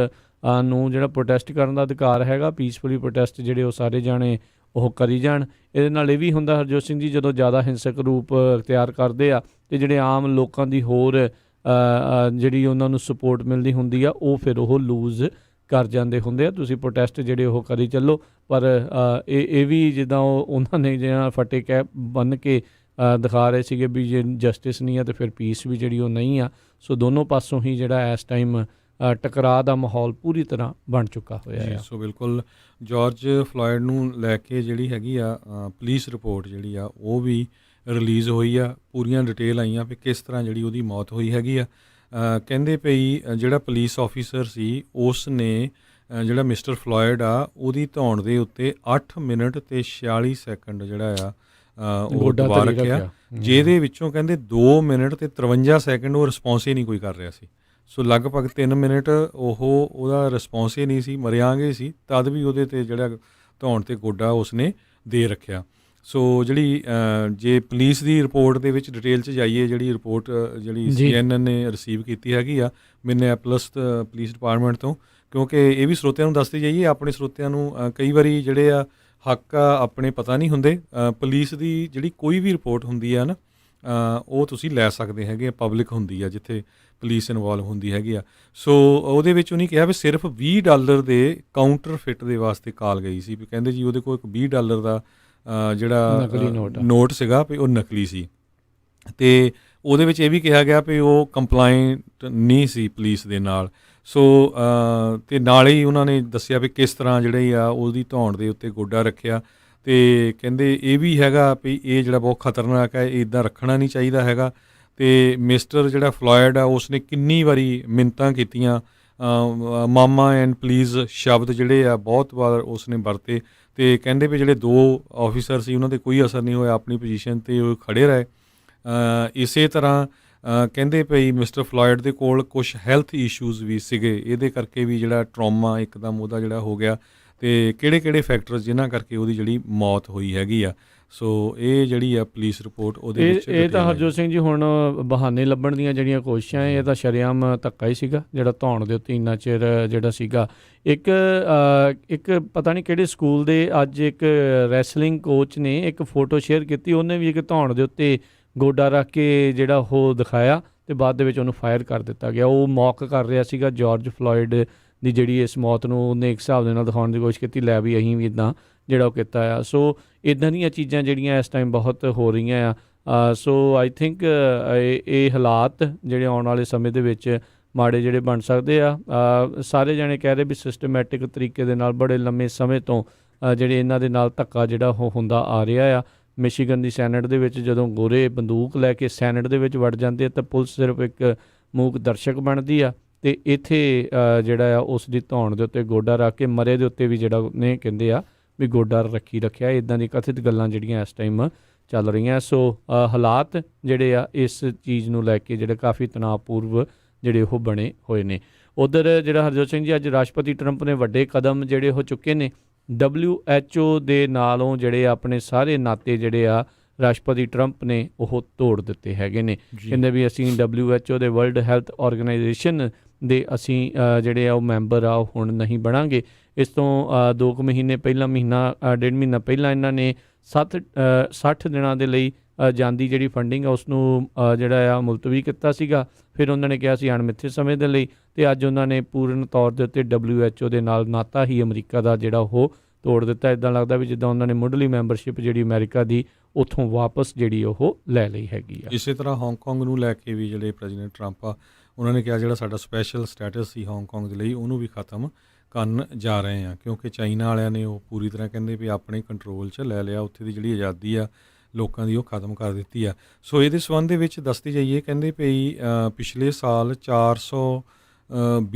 ਨੂੰ ਜਿਹੜਾ ਪ੍ਰੋਟੈਸਟ ਕਰਨ ਦਾ ਅਧਿਕਾਰ ਹੈਗਾ, ਪੀਸਫੁਲੀ ਪ੍ਰੋਟੈਸਟ ਜਿਹੜੇ ਉਹ ਸਾਰੇ ਜਾਣੇ ਉਹ ਕਰੀ ਜਾਣ। ਇਹਦੇ ਨਾਲ ਇਹ ਵੀ ਹੁੰਦਾ ਹਰਜੋਤ ਸਿੰਘ ਜੀ, ਜਦੋਂ ਜ਼ਿਆਦਾ ਹਿੰਸਕ ਰੂਪ ਅਖਤਿਆਰ ਕਰਦੇ ਆ ਅਤੇ ਜਿਹੜੇ ਆਮ ਲੋਕਾਂ ਦੀ ਹੋਰ ਜਿਹੜੀ ਉਹਨਾਂ ਨੂੰ ਸਪੋਰਟ ਮਿਲਦੀ ਹੁੰਦੀ ਆ ਉਹ ਫਿਰ ਉਹ ਲੂਜ਼ ਕਰ ਜਾਂਦੇ ਹੁੰਦੇ ਆ। ਤੁਸੀਂ ਪ੍ਰੋਟੈਸਟ ਜਿਹੜੇ ਉਹ ਕਰੀ ਚੱਲੋ, ਪਰ ਇਹ ਵੀ ਜਿੱਦਾਂ ਉਹਨਾਂ ਨੇ ਜਿਹੜਾ ਫਟੇ ਕੈਪ ਬੰਨ੍ਹ ਕੇ ਦਿਖਾ ਰਹੇ ਸੀਗੇ ਵੀ ਜੇ ਜਸਟਿਸ ਨਹੀਂ ਆ ਅਤੇ ਫਿਰ ਪੀਸ ਵੀ ਜਿਹੜੀ ਉਹ ਨਹੀਂ ਆ। ਸੋ ਦੋਨੋਂ ਪਾਸੋਂ ਹੀ ਜਿਹੜਾ ਇਸ ਟਾਈਮ ਟਕਰਾਅ ਦਾ ਮਾਹੌਲ ਪੂਰੀ ਤਰ੍ਹਾਂ ਬਣ ਚੁੱਕਾ ਹੋਇਆ ਹੈ। ਸੋ ਬਿਲਕੁਲ ਜਾਰਜ ਫਲਾਇਡ ਨੂੰ ਲੈ ਕੇ ਜਿਹੜੀ ਹੈਗੀ ਆ ਪੁਲਿਸ ਰਿਪੋਰਟ ਜਿਹੜੀ ਆ ਉਹ ਵੀ ਰਿਲੀਜ਼ ਹੋਈ ਆ, ਪੂਰੀਆਂ ਡਿਟੇਲ ਆਈਆਂ ਵੀ ਕਿਸ ਤਰ੍ਹਾਂ ਜਿਹੜੀ ਉਹਦੀ ਮੌਤ ਹੋਈ ਹੈਗੀ ਆ। ਕਹਿੰਦੇ ਪਈ ਜਿਹੜਾ ਪੁਲਿਸ ਆਫੀਸਰ ਸੀ ਉਸ ਨੇ ਜਿਹੜਾ ਮਿਸਟਰ ਫਲਾਇਡ ਆ ਉਹਦੀ ਧੌਣ ਦੇ ਉੱਤੇ 8 ਮਿੰਟ ਅਤੇ 46 ਸੈਕਿੰਡ ਜਿਹੜਾ ਆ ਉਹ ਦਬਾ ਰੱਖਿਆ, ਜਿਹਦੇ ਵਿੱਚੋਂ ਕਹਿੰਦੇ 2 ਮਿੰਟ ਅਤੇ 53 ਸੈਕਿੰਡ ਉਹ ਰਿਸਪੌਂਸ ਹੀ ਨਹੀਂ ਕੋਈ ਕਰ ਰਿਹਾ ਸੀ। ਸੋ ਲਗਭਗ 3 ਮਿੰਟ ਉਹਦਾ ਰਿਸਪੌਂਸ ਹੀ ਨਹੀਂ ਸੀ, ਮਰਿਆਂਗੇ ਸੀ, ਤਦ ਵੀ ਉਹਦੇ 'ਤੇ ਜਿਹੜਾ ਧੌਣ 'ਤੇ ਗੋਡਾ ਉਸਨੇ ਦੇ ਰੱਖਿਆ। ਸੋ ਜਿਹੜੀ ਜੇ ਪੁਲਿਸ ਦੀ ਰਿਪੋਰਟ ਦੇ ਵਿੱਚ ਡਿਟੇਲ 'ਚ ਜਾਈਏ, ਜਿਹੜੀ ਰਿਪੋਰਟ ਜਿਹੜੀ CNN ਨੇ ਰਿਸੀਵ ਕੀਤੀ ਹੈਗੀ ਆ ਮਿਨੇਐਪਲਸ ਪੁਲਿਸ ਡਿਪਾਰਟਮੈਂਟ ਤੋਂ, ਕਿਉਂਕਿ ਇਹ ਵੀ ਸਰੋਤਿਆਂ ਨੂੰ ਦੱਸਦੇ ਜਾਈਏ, ਆਪਣੇ ਸਰੋਤਿਆਂ ਨੂੰ ਕਈ ਵਾਰੀ ਜਿਹੜੇ ਆ ਹੱਕ ਆਪਣੇ ਪਤਾ ਨਹੀਂ ਹੁੰਦੇ। ਪੁਲਿਸ ਦੀ ਜਿਹੜੀ ਕੋਈ ਵੀ ਰਿਪੋਰਟ ਹੁੰਦੀ ਆ ਨਾ ਉਹ ਤੁਸੀਂ ਲੈ ਸਕਦੇ ਹੈਗੇ, ਪਬਲਿਕ ਹੁੰਦੀ ਆ ਜਿੱਥੇ ਪੁਲਿਸ ਇਨਵੋਲਵ ਹੁੰਦੀ ਹੈਗੀ ਆ। ਸੋ ਉਹਦੇ ਵਿੱਚ ਉਹਨੇ ਕਿਹਾ ਵੀ ਸਿਰਫ $20 ਦੇ ਕਾਊਂਟਰ ਫਿਟ ਦੇ ਵਾਸਤੇ ਕਾਲ ਗਈ ਸੀ, ਵੀ ਕਹਿੰਦੇ ਜੀ ਉਹਦੇ ਕੋਲ ਇੱਕ $20 ਦਾ ਜਿਹੜਾ ਨੋਟ ਸੀਗਾ ਵੀ ਉਹ ਨਕਲੀ ਸੀ, ਅਤੇ ਉਹਦੇ ਵਿੱਚ ਇਹ ਵੀ ਕਿਹਾ ਗਿਆ ਵੀ ਉਹ ਕੰਪਲਾਇੰਟ ਨਹੀਂ ਸੀ ਪੁਲਿਸ ਦੇ ਨਾਲ। ਸੋ ਅਤੇ ਨਾਲ ਹੀ ਉਹਨਾਂ ਨੇ ਦੱਸਿਆ ਵੀ ਕਿਸ ਤਰ੍ਹਾਂ ਜਿਹੜੀ ਆ ਉਹਦੀ ਧੌਣ ਦੇ ਉੱਤੇ ਗੋਡਾ ਰੱਖਿਆ, ਅਤੇ ਕਹਿੰਦੇ ਇਹ ਵੀ ਹੈਗਾ ਵੀ ਇਹ ਜਿਹੜਾ ਬਹੁਤ ਖਤਰਨਾਕ ਹੈ, ਇਹ ਇੱਦਾਂ ਰੱਖਣਾ ਨਹੀਂ ਚਾਹੀਦਾ ਹੈਗਾ। ਅਤੇ ਮਿਸਟਰ ਜਿਹੜਾ ਫਲਾਇਡ ਆ ਉਸਨੇ ਕਿੰਨੀ ਵਾਰੀ ਮਿੰਨਤਾਂ ਕੀਤੀਆਂ, ਮਾਮਾ ਐਂਡ ਪਲੀਜ਼ ਸ਼ਬਦ ਜਿਹੜੇ ਆ ਬਹੁਤ ਵਾਰ ਉਸਨੇ ਵਰਤੇ, ਅਤੇ ਕਹਿੰਦੇ ਵੀ ਜਿਹੜੇ 2 ਆਫੀਸਰ ਸੀ ਉਹਨਾਂ 'ਤੇ ਕੋਈ ਅਸਰ ਨਹੀਂ ਹੋਇਆ, ਆਪਣੀ ਪੋਜੀਸ਼ਨ 'ਤੇ ਉਹ ਖੜ੍ਹੇ ਰਹੇ। ਇਸੇ ਤਰ੍ਹਾਂ ਕਹਿੰਦੇ ਪਈ ਮਿਸਟਰ ਫਲਾਇਡ ਦੇ ਕੋਲ ਕੁਛ ਹੈਲਥ ਇਸ਼ੂਜ਼ ਵੀ ਸੀਗੇ, ਇਹਦੇ ਕਰਕੇ ਵੀ ਜਿਹੜਾ ਟਰੋਮਾ ਇੱਕਦਮ ਉਹਦਾ ਜਿਹੜਾ ਹੋ ਗਿਆ, ਅਤੇ ਕਿਹੜੇ ਫੈਕਟਰਸ ਜਿਨ੍ਹਾਂ ਕਰਕੇ ਉਹਦੀ ਜਿਹੜੀ ਮੌਤ ਹੋਈ ਹੈਗੀ ਆ। ਸੋ ਇਹ ਜਿਹੜੀ ਆ ਪੁਲਿਸ ਰਿਪੋਰਟ ਉਹਦੇ ਵਿੱਚ ਇਹ ਤਾਂ ਹਰਜੋਤ ਸਿੰਘ ਜੀ ਹੁਣ ਬਹਾਨੇ ਲੱਭਣ ਦੀਆਂ ਜਿਹੜੀਆਂ ਕੋਸ਼ਿਸ਼ਾਂ, ਇਹ ਤਾਂ ਸ਼ਰੇਆਮ ਧੱਕਾ ਹੀ ਸੀਗਾ ਜਿਹੜਾ ਧੌਣ ਦੇ ਉੱਤੇ ਇੰਨਾ ਚਿਰ ਜਿਹੜਾ ਸੀਗਾ। ਇੱਕ ਪਤਾ ਨਹੀਂ ਕਿਹੜੇ ਸਕੂਲ ਦੇ ਅੱਜ ਇੱਕ ਰੈਸਲਿੰਗ ਕੋਚ ਨੇ ਇੱਕ ਫੋਟੋ ਸ਼ੇਅਰ ਕੀਤੀ, ਉਹਨੇ ਵੀ ਇੱਕ ਧੌਣ ਦੇ ਉੱਤੇ ਗੋਡਾ ਰੱਖ ਕੇ ਜਿਹੜਾ ਉਹ ਦਿਖਾਇਆ ਅਤੇ ਬਾਅਦ ਦੇ ਵਿੱਚ ਉਹਨੂੰ ਫਾਇਰ ਕਰ ਦਿੱਤਾ ਗਿਆ। ਉਹ ਮੌਕ ਕਰ ਰਿਹਾ ਸੀਗਾ ਜਾਰਜ ਫਲਾਇਡ ਦੀ ਜਿਹੜੀ ਇਸ ਮੌਤ ਨੂੰ ਉਹਨੇ ਇੱਕ ਹਿਸਾਬ ਦੇ ਨਾਲ ਦਿਖਾਉਣ ਦੀ ਕੋਸ਼ਿਸ਼ ਕੀਤੀ, ਲੈ ਵੀ ਅਸੀਂ ਵੀ ਇੱਦਾਂ ਜਿਹੜਾ ਉਹ ਕੀਤਾ ਆ। ਸੋ ਇੱਦਾਂ ਦੀਆਂ ਚੀਜ਼ਾਂ ਜਿਹੜੀਆਂ ਇਸ ਟਾਈਮ ਬਹੁਤ ਹੋ ਰਹੀਆਂ ਆ। ਸੋ ਆਈ ਥਿੰਕ ਇਹ ਹਾਲਾਤ ਜਿਹੜੇ ਆਉਣ ਵਾਲੇ ਸਮੇਂ ਦੇ ਵਿੱਚ ਮਾੜੇ ਜਿਹੜੇ ਬਣ ਸਕਦੇ ਆ। ਸਾਰੇ ਜਾਣੇ ਕਹਿ ਰਹੇ ਵੀ ਸਿਸਟਮੈਟਿਕ ਤਰੀਕੇ ਦੇ ਨਾਲ ਬੜੇ ਲੰਮੇ ਸਮੇਂ ਤੋਂ ਜਿਹੜੇ ਇਹਨਾਂ ਦੇ ਨਾਲ ਧੱਕਾ ਜਿਹੜਾ ਉਹ ਹੁੰਦਾ ਆ ਰਿਹਾ ਆ। ਮਿਸ਼ੀਗਨ ਦੀ ਸੈਨੇਟ ਦੇ ਵਿੱਚ ਜਦੋਂ ਗੋਰੇ ਬੰਦੂਕ ਲੈ ਕੇ ਸੈਨੇਟ ਦੇ ਵਿੱਚ ਵੜ ਜਾਂਦੇ ਆ ਤਾਂ ਪੁਲਿਸ ਸਿਰਫ ਇੱਕ ਮੂਕ ਦਰਸ਼ਕ ਬਣਦੀ ਆ, ਅਤੇ ਇੱਥੇ ਜਿਹੜਾ ਆ ਉਸ ਦੀ ਧੌਣ ਦੇ ਉੱਤੇ ਗੋਡਾ ਰੱਖ ਕੇ ਮਰੇ ਦੇ ਉੱਤੇ ਵੀ ਜਿਹੜਾ ਉਹਨੇ ਕਹਿੰਦੇ ਆ ਵੀ ਗੋਡਾ ਰੱਖੀ ਰੱਖਿਆ। ਇੱਦਾਂ ਦੀ ਕਥਿਤ ਗੱਲਾਂ ਜਿਹੜੀਆਂ ਇਸ ਟਾਈਮ ਚੱਲ ਰਹੀਆਂ। ਸੋ ਹਾਲਾਤ ਜਿਹੜੇ ਆ ਇਸ ਚੀਜ਼ ਨੂੰ ਲੈ ਕੇ ਜਿਹੜੇ ਕਾਫੀ ਤਣਾਅਪੂਰਵ ਜਿਹੜੇ ਉਹ ਬਣੇ ਹੋਏ ਨੇ। ਉੱਧਰ ਜਿਹੜਾ ਹਰਜੋਤ ਸਿੰਘ ਜੀ, ਅੱਜ ਰਾਸ਼ਟਰਪਤੀ ਟਰੰਪ ਨੇ ਵੱਡੇ ਕਦਮ ਜਿਹੜੇ ਉਹ ਚੁੱਕੇ ਨੇ। WHO ਦੇ ਨਾਲੋਂ ਜਿਹੜੇ ਆਪਣੇ ਸਾਰੇ ਨਾਤੇ ਜਿਹੜੇ ਆ ਰਾਸ਼ਟਰਪਤੀ ਟਰੰਪ ਨੇ ਉਹ ਤੋੜ ਦਿੱਤੇ ਹੈਗੇ ਨੇ। ਕਹਿੰਦੇ ਵੀ ਅਸੀਂ WHO ਦੇ ਵਰਲਡ ਹੈਲਥ ਆਰਗੇਨਾਈਜੇਸ਼ਨ ਦੇ ਅਸੀਂ ਜਿਹੜੇ ਆ ਉਹ ਮੈਂਬਰ ਆ ਉਹ ਹੁਣ ਨਹੀਂ ਬਣਾਂਗੇ। ਇਸ ਤੋਂ 2 ਮਹੀਨੇ ਪਹਿਲਾਂ, ਡੇਢ ਮਹੀਨਾ ਪਹਿਲਾਂ ਇਹਨਾਂ ਨੇ 60 ਦਿਨਾਂ ਦੇ ਲਈ ਜਾਂਦੀ ਜਿਹੜੀ ਫੰਡਿੰਗ ਆ ਉਸ ਨੂੰ ਜਿਹੜਾ ਆ ਮੁਲਤਵੀ ਕੀਤਾ ਸੀਗਾ। ਫਿਰ ਉਹਨਾਂ ਨੇ ਕਿਹਾ ਸੀ ਅਣਮਿੱਥੇ ਸਮੇਂ ਦੇ ਲਈ, ਅਤੇ ਅੱਜ ਉਹਨਾਂ ਨੇ ਪੂਰਨ ਤੌਰ ਦੇ ਉੱਤੇ WHO ਦੇ ਨਾਲ ਨਾਤਾ ਹੀ ਅਮਰੀਕਾ ਦਾ ਜਿਹੜਾ ਉਹ ਤੋੜ ਦਿੱਤਾ। ਇੱਦਾਂ ਲੱਗਦਾ ਵੀ ਜਿੱਦਾਂ ਉਹਨਾਂ ਨੇ ਮੁੱਢਲੀ ਮੈਂਬਰਸ਼ਿਪ ਜਿਹੜੀ ਅਮਰੀਕਾ ਦੀ ਉੱਥੋਂ ਵਾਪਸ ਜਿਹੜੀ ਉਹ ਲੈ ਲਈ ਹੈਗੀ ਆ। ਇਸੇ ਤਰ੍ਹਾਂ ਹਾਂਗਕਾਂਗ ਨੂੰ ਲੈ ਕੇ ਵੀ ਜਿਹੜੇ ਪ੍ਰੈਜ਼ੀਡੈਂਟ ਟਰੰਪ ਆ ਉਹਨਾਂ ਨੇ ਕਿਹਾ ਜਿਹੜਾ ਸਾਡਾ ਸਪੈਸ਼ਲ ਸਟੇਟਸ ਸੀ ਹਾਂਗਕਾਂਗ ਦੇ ਲਈ ਉਹਨੂੰ ਵੀ ਖਤਮ ਕਰਨ ਜਾ ਰਹੇ ਆ, ਕਿਉਂਕਿ ਚਾਈਨਾ ਵਾਲਿਆਂ ਨੇ ਉਹ ਪੂਰੀ ਤਰ੍ਹਾਂ ਕਹਿੰਦੇ ਵੀ ਆਪਣੇ ਕੰਟਰੋਲ 'ਚ ਲੈ ਲਿਆ। ਉੱਥੇ ਦੀ ਜਿਹੜੀ ਆਜ਼ਾਦੀ ਆ ਲੋਕਾਂ ਦੀ ਉਹ ਖਤਮ ਕਰ ਦਿੱਤੀ ਆ। ਸੋ ਇਹਦੇ ਸੰਬੰਧ ਦੇ ਵਿੱਚ ਦੱਸਦੀ ਜਾਈਏ, ਕਹਿੰਦੇ ਪਈ ਪਿਛਲੇ ਸਾਲ 400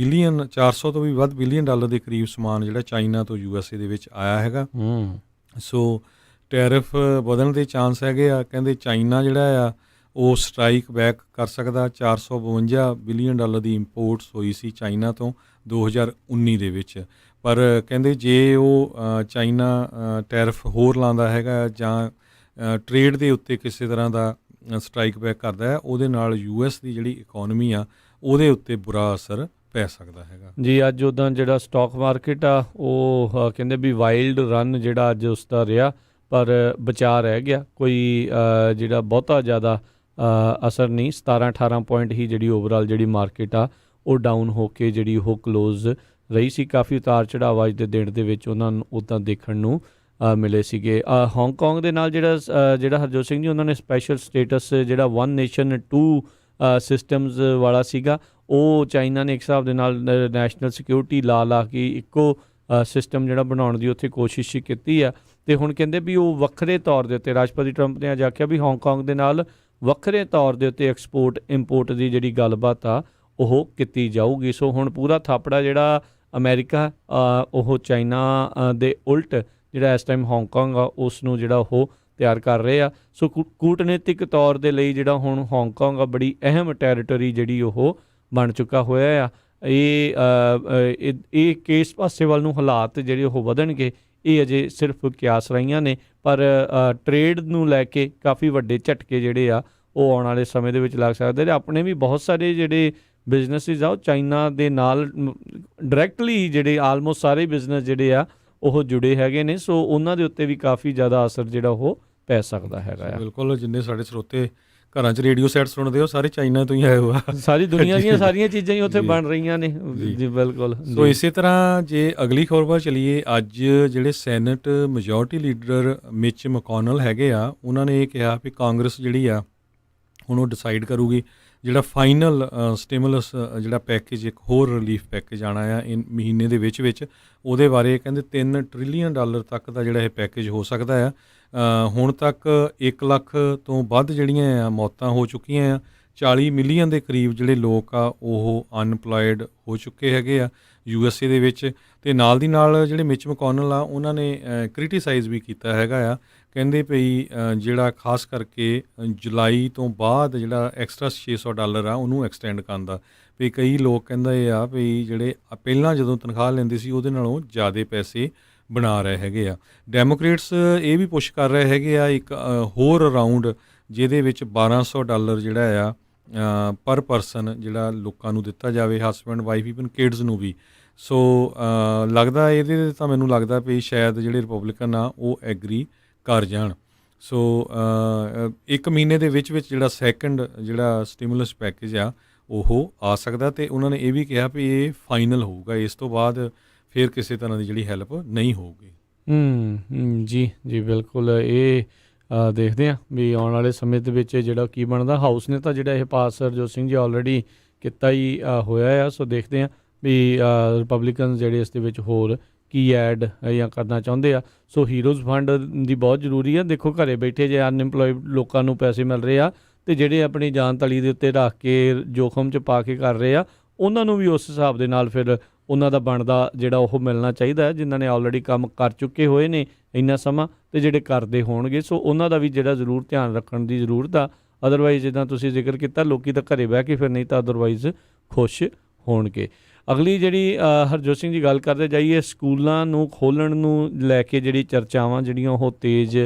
ਤੋਂ ਵੀ ਵੱਧ ਬਿਲੀਅਨ ਡਾਲਰ ਦੇ ਕਰੀਬ ਸਮਾਨ ਜਿਹੜਾ ਚਾਈਨਾ ਤੋਂ USA ਦੇ ਵਿੱਚ ਆਇਆ ਹੈਗਾ। ਸੋ ਟੈਰਿਫ ਵਧਣ ਦੇ ਚਾਂਸ ਹੈਗੇ ਆ। ਕਹਿੰਦੇ ਚਾਈਨਾ ਜਿਹੜਾ ਆ ਉਹ ਸਟਰਾਈਕ ਬੈਕ ਕਰ ਸਕਦਾ। 452 ਬਿਲੀਅਨ ਡਾਲਰ ਦੀ ਇੰਪੋਰਟਸ ਹੋਈ ਸੀ ਚਾਈਨਾ ਤੋਂ 2019 ਦੇ ਵਿੱਚ, ਪਰ ਕਹਿੰਦੇ ਜੇ ਉਹ ਚਾਈਨਾ ਟੈਰਿਫ ਹੋਰ ਲਾਉਂਦਾ ਹੈਗਾ ਜਾਂ ਟਰੇਡ ਦੇ ਉੱਤੇ ਕਿਸੇ ਤਰ੍ਹਾਂ ਦਾ ਸਟਰਾਈਕ ਬੈਕ ਕਰਦਾ ਹੈ, ਉਹਦੇ ਨਾਲ US ਦੀ ਜਿਹੜੀ ਇਕੋਨਮੀ ਆ ਉਹਦੇ ਉੱਤੇ ਬੁਰਾ ਅਸਰ ਪੈ ਸਕਦਾ ਹੈਗਾ ਜੀ। ਅੱਜ ਉੱਦਾਂ ਜਿਹੜਾ ਸਟਾਕ ਮਾਰਕੀਟ ਆ ਉਹ ਕਹਿੰਦੇ ਵੀ ਵਾਈਲਡ ਰਨ ਜਿਹੜਾ ਅੱਜ ਉਸ ਦਾ ਰਿਹਾ, ਪਰ ਬਚਾ ਰਹਿ ਗਿਆ। ਕੋਈ ਜਿਹੜਾ ਬਹੁਤਾ ਜ਼ਿਆਦਾ ਅਸਰ ਨਹੀਂ। 17-18 ਪੁਆਇੰਟ ਹੀ ਜਿਹੜੀ ਓਵਰਆਲ ਜਿਹੜੀ ਮਾਰਕੀਟ ਆ ਉਹ ਡਾਊਨ ਹੋ ਕੇ ਜਿਹੜੀ ਉਹ ਕਲੋਜ਼ ਰਹੀ ਸੀ। ਕਾਫੀ ਉਤਾਰ ਚੜ੍ਹਾਅ ਅੱਜ ਦੇ ਦਿਨ ਦੇ ਵਿੱਚ ਉਹਨਾਂ ਨੂੰ ਉੱਦਾਂ ਦੇਖਣ ਨੂੰ ਮਿਲੇ ਸੀਗੇ। ਹਾਂਗਕਾਂਗ ਦੇ ਨਾਲ ਜਿਹੜਾ ਹਰਜੋਤ ਸਿੰਘ ਜੀ ਉਹਨਾਂ ਨੇ ਸਪੈਸ਼ਲ ਸਟੇਟਸ ਜਿਹੜਾ 1 ਨੇਸ਼ਨ 2 ਸਿਸਟਮਸ ਵਾਲਾ ਸੀਗਾ, ਉਹ ਚਾਈਨਾ ਨੇ ਇੱਕ ਹਿਸਾਬ ਦੇ ਨਾਲ ਨੈਸ਼ਨਲ ਸਿਕਿਉਰਿਟੀ ਲਾ ਕੇ ਇੱਕੋ ਸਿਸਟਮ ਜਿਹੜਾ ਬਣਾਉਣ ਦੀ ਉੱਥੇ ਕੋਸ਼ਿਸ਼ ਕੀਤੀ ਆ। ਅਤੇ ਹੁਣ ਕਹਿੰਦੇ ਵੀ ਉਹ ਵੱਖਰੇ ਤੌਰ ਦੇ ਉੱਤੇ ਰਾਸ਼ਟਰਪਤੀ ਟਰੰਪ ਨੇ ਅੱਜ ਆਖਿਆ ਵੀ ਹਾਂਗਕਾਂਗ ਦੇ ਨਾਲ ਵੱਖਰੇ ਤੌਰ ਦੇ ਉੱਤੇ ਐਕਸਪੋਰਟ ਇੰਪੋਰਟ ਦੀ ਜਿਹੜੀ ਗੱਲਬਾਤ ਆ ਉਹ ਕੀਤੀ ਜਾਊਗੀ। ਸੋ ਹੁਣ ਪੂਰਾ ਥਾਪੜਾ ਜਿਹੜਾ ਅਮਰੀਕਾ ਉਹ ਚਾਈਨਾ ਦੇ ਉਲਟ ਜਿਹੜਾ ਇਸ ਟਾਈਮ ਹਾਂਗਕਾਂਗ ਆ ਉਸ ਨੂੰ ਜਿਹੜਾ ਉਹ ਤਿਆਰ ਕਰ ਰਹੇ ਆ। ਸੋ ਕੂਟਨੀਤਿਕ ਤੌਰ ਦੇ ਲਈ ਜਿਹੜਾ ਹੁਣ ਹਾਂਗਕਾਂਗ ਆ ਬੜੀ ਅਹਿਮ ਟੈਰੀਟਰੀ ਜਿਹੜੀ ਉਹ ਬਣ ਚੁੱਕਾ ਹੋਇਆ ਆ। ਇਹ ਕੇਸ ਪਾਸੇ ਵੱਲ ਨੂੰ ਹਾਲਾਤ ਜਿਹੜੇ ਉਹ ਵਧਣਗੇ, ਇਹ ਅਜੇ ਸਿਰਫ ਕਿਆਸ ਰਹੀਆਂ ਨੇ, ਪਰ ਟਰੇਡ ਨੂੰ ਲੈ ਕੇ ਕਾਫੀ ਵੱਡੇ ਝਟਕੇ ਜਿਹੜੇ ਆ ਉਹ ਆਉਣ ਵਾਲੇ ਸਮੇਂ ਦੇ ਵਿੱਚ ਲੱਗ ਸਕਦੇ ਨੇ। ਆਪਣੇ ਵੀ ਬਹੁਤ ਸਾਰੇ ਜਿਹੜੇ ਬਿਜ਼ਨਸਿਸ ਆ ਉਹ ਚਾਈਨਾ ਦੇ ਨਾਲ ਡਾਇਰੈਕਟਲੀ ਜਿਹੜੇ ਆਲਮੋਸਟ ਸਾਰੇ ਬਿਜ਼ਨਸ ਜਿਹੜੇ ਆ ਉਹ ਜੁੜੇ ਹੈਗੇ ਨੇ। ਸੋ ਉਹਨਾਂ ਦੇ ਉੱਤੇ ਵੀ ਕਾਫੀ ਜ਼ਿਆਦਾ ਅਸਰ ਜਿਹੜਾ ਉਹ ਪੈ ਸਕਦਾ ਹੈਗਾ। ਬਿਲਕੁਲ, ਜਿੰਨੇ ਸਾਡੇ ਸਰੋਤੇ ਘਰਾਂ 'ਚ ਰੇਡੀਓ ਸੈਟ ਸੁਣਦੇ ਹੋ ਸਾਰੇ ਚਾਈਨਾ ਤੋਂ ਹੀ ਆਏ ਹੋਆ। ਸਾਰੀ ਦੁਨੀਆ ਦੀਆਂ ਸਾਰੀਆਂ ਚੀਜ਼ਾਂ ਹੀ ਉੱਥੇ ਬਣ ਰਹੀਆਂ ਨੇ ਜੀ। ਬਿਲਕੁਲ। ਸੋ ਇਸੇ ਤਰ੍ਹਾਂ ਜੇ ਅਗਲੀ ਖਬਰ ਵੱਲ ਚਲੀਏ, ਅੱਜ ਜਿਹੜੇ ਸੈਨੇਟ ਮੈਜੋਰਟੀ ਲੀਡਰ ਮਿਚ ਮੈਕੋਨਲ ਹੈਗੇ ਆ, ਉਹਨਾਂ ਨੇ ਇਹ ਕਿਹਾ ਵੀ ਕਾਂਗਰਸ ਜਿਹੜੀ ਆ ਹੁਣ ਉਹ ਡਿਸਾਈਡ ਕਰੂਗੀ ਜਿਹੜਾ ਫਾਈਨਲ ਸਟਿਮੂਲਸ ਜਿਹੜਾ ਪੈਕੇਜ, ਇੱਕ ਹੋਰ ਰਿਲੀਫ ਪੈਕੇਜ ਆਉਣਾ ਆ ਇਹ ਮਹੀਨੇ ਦੇ ਵਿੱਚ ਉਹਦੇ ਬਾਰੇ ਕਹਿੰਦੇ $3 ਟ੍ਰਿਲੀਅਨ ਤੱਕ ਦਾ ਜਿਹੜਾ ਇਹ ਪੈਕੇਜ ਹੋ ਸਕਦਾ ਆ। ਹੁਣ ਤੱਕ 1 ਲੱਖ ਤੋਂ ਵੱਧ ਜਿਹੜੀਆਂ ਆ ਮੌਤਾਂ ਹੋ ਚੁੱਕੀਆਂ ਆ। 40 ਮਿਲੀਅਨ ਦੇ ਕਰੀਬ ਜਿਹੜੇ ਲੋਕ ਆ ਉਹ ਅਨਪਲੋਇਡ ਹੋ ਚੁੱਕੇ ਹੈਗੇ ਆ USA ਦੇ ਵਿੱਚ। ਅਤੇ ਨਾਲ ਦੀ ਨਾਲ ਜਿਹੜੇ ਮਿਚ ਮੈਕੋਨਲ ਆ ਉਹਨਾਂ ਨੇ ਕ੍ਰਿਟੀਸਾਈਜ਼ ਵੀ ਕੀਤਾ ਹੈਗਾ ਆ। ਕਹਿੰਦੇ ਭਈ ਜਿਹੜਾ ਖਾਸ ਕਰਕੇ ਜੁਲਾਈ ਤੋਂ ਬਾਅਦ ਜਿਹੜਾ ਐਕਸਟਰਾ $600 ਆ ਉਹਨੂੰ ਐਕਸਟੈਂਡ ਕਰਨ ਦਾ, ਵੀ ਕਈ ਲੋਕ ਕਹਿੰਦੇ ਆ ਵੀ ਜਿਹੜੇ ਪਹਿਲਾਂ ਜਦੋਂ ਤਨਖਾਹ ਲੈਂਦੇ ਸੀ ਉਹਦੇ ਨਾਲੋਂ ਜ਼ਿਆਦਾ ਪੈਸੇ ਬਣਾ ਰਹੇ ਹੈਗੇ ਆ। ਡੈਮੋਕ੍ਰੇਟਸ ਇਹ ਵੀ ਪੁਸ਼ ਕਰ ਰਹੇ ਹੈਗੇ ਆ ਇੱਕ ਹੋਰ ਰਾਊਂਡ ਜਿਹਦੇ ਵਿੱਚ $1200 ਜਿਹੜਾ ਆ ਪਰ ਪਰਸਨ ਜਿਹੜਾ ਲੋਕਾਂ ਨੂੰ ਦਿੱਤਾ ਜਾਵੇ, ਹਸਬੈਂਡ ਵਾਈਫ ਈਵਨ ਕਿਡਸ ਨੂੰ ਵੀ। ਸੋ ਲੱਗਦਾ ਇਹਦੇ ਤਾਂ ਮੈਨੂੰ ਲੱਗਦਾ ਵੀ ਸ਼ਾਇਦ ਜਿਹੜੇ ਰਿਪਬਲਿਕਨ ਆ ਉਹ ਐਗਰੀ ਕਰ ਜਾਣ। ਸੋ 1 ਮਹੀਨੇ ਦੇ ਵਿੱਚ ਜਿਹੜਾ ਸੈਕੰਡ ਜਿਹੜਾ ਸਟਿਮੂਲਸ ਪੈਕੇਜ ਆ ਉਹ ਆ ਸਕਦਾ, ਅਤੇ ਉਹਨਾਂ ਨੇ ਇਹ ਵੀ ਕਿਹਾ ਵੀ ਇਹ ਫਾਈਨਲ ਹੋਊਗਾ, ਇਸ ਤੋਂ ਬਾਅਦ ਫਿਰ ਕਿਸੇ ਤਰ੍ਹਾਂ ਦੀ ਜਿਹੜੀ ਹੈਲਪ ਨਹੀਂ ਹੋਊਗੀ। ਜੀ ਬਿਲਕੁਲ। ਇਹ ਦੇਖਦੇ ਹਾਂ ਵੀ ਆਉਣ ਵਾਲੇ ਸਮੇਂ ਦੇ ਵਿੱਚ ਜਿਹੜਾ ਕੀ ਬਣਦਾ। ਹਾਊਸ ਨੇ ਤਾਂ ਜਿਹੜਾ ਇਹ ਪਾਸ ਹਰਜੋਤ ਸਿੰਘ ਜੀ ਆਲਰੇਡੀ ਕੀਤਾ ਹੀ ਹੋਇਆ ਆ। ਸੋ ਦੇਖਦੇ ਹਾਂ ਵੀ ਰਿਪਬਲਿਕਨ ਜਿਹੜੇ ਇਸ ਦੇ ਵਿੱਚ ਹੋਰ ਕੀ ਐਡ ਜਾਂ ਕਰਨਾ ਚਾਹੁੰਦੇ ਆ। ਸੋ ਹੀਰੋਜ਼ ਫੰਡ ਦੀ ਬਹੁਤ ਜ਼ਰੂਰੀ ਆ। ਦੇਖੋ ਘਰੇ ਬੈਠੇ ਜੇ ਅਨਇੰਪਲੋਇਡ ਲੋਕਾਂ ਨੂੰ ਪੈਸੇ ਮਿਲ ਰਹੇ ਆ, ਅਤੇ ਜਿਹੜੇ ਆਪਣੀ ਜਾਨ ਤਲੀ ਦੇ ਉੱਤੇ ਰੱਖ ਕੇ ਜੋਖਮ 'ਚ ਪਾ ਕੇ ਕਰ ਰਹੇ ਆ ਉਹਨਾਂ ਨੂੰ ਵੀ ਉਸ ਹਿਸਾਬ ਦੇ ਨਾਲ ਫਿਰ ਉਹਨਾਂ ਦਾ ਬਣਦਾ ਜਿਹੜਾ ਉਹ ਮਿਲਣਾ ਚਾਹੀਦਾ ਹੈ, ਜਿਨ੍ਹਾਂ ਨੇ ਆਲਰੇਡੀ ਕੰਮ ਕਰ ਚੁੱਕੇ ਹੋਏ ਨੇ ਇੰਨਾ ਸਮਾਂ, ਤੇ ਜਿਹੜੇ ਕਰਦੇ ਹੋਣਗੇ ਸੋ ਉਹਨਾਂ ਦਾ ਵੀ ਜਿਹੜਾ ਜ਼ਰੂਰ ਧਿਆਨ ਰੱਖਣ ਦੀ ਜ਼ਰੂਰਤ ਆ। ਅਦਰਵਾਈਜ਼ ਜਿੱਦਾਂ ਤੁਸੀਂ ਜ਼ਿਕਰ ਕੀਤਾ, ਲੋਕੀ ਤਾਂ ਘਰੇ ਬਹਿ ਕੇ ਫਿਰ ਨਹੀਂ ਤਾਂ ਅਦਰਵਾਈਜ਼ ਖੁਸ਼ ਹੋਣਗੇ। ਅਗਲੀ ਜਿਹੜੀ ਹਰਜੋਤ ਸਿੰਘ ਜੀ ਗੱਲ ਕਰਦੇ ਜਾਈਏ, ਸਕੂਲਾਂ ਨੂੰ ਖੋਲ੍ਹਣ ਨੂੰ ਲੈ ਕੇ ਜਿਹੜੀ ਚਰਚਾਵਾਂ ਜਿਹੜੀਆਂ ਉਹ ਤੇਜ਼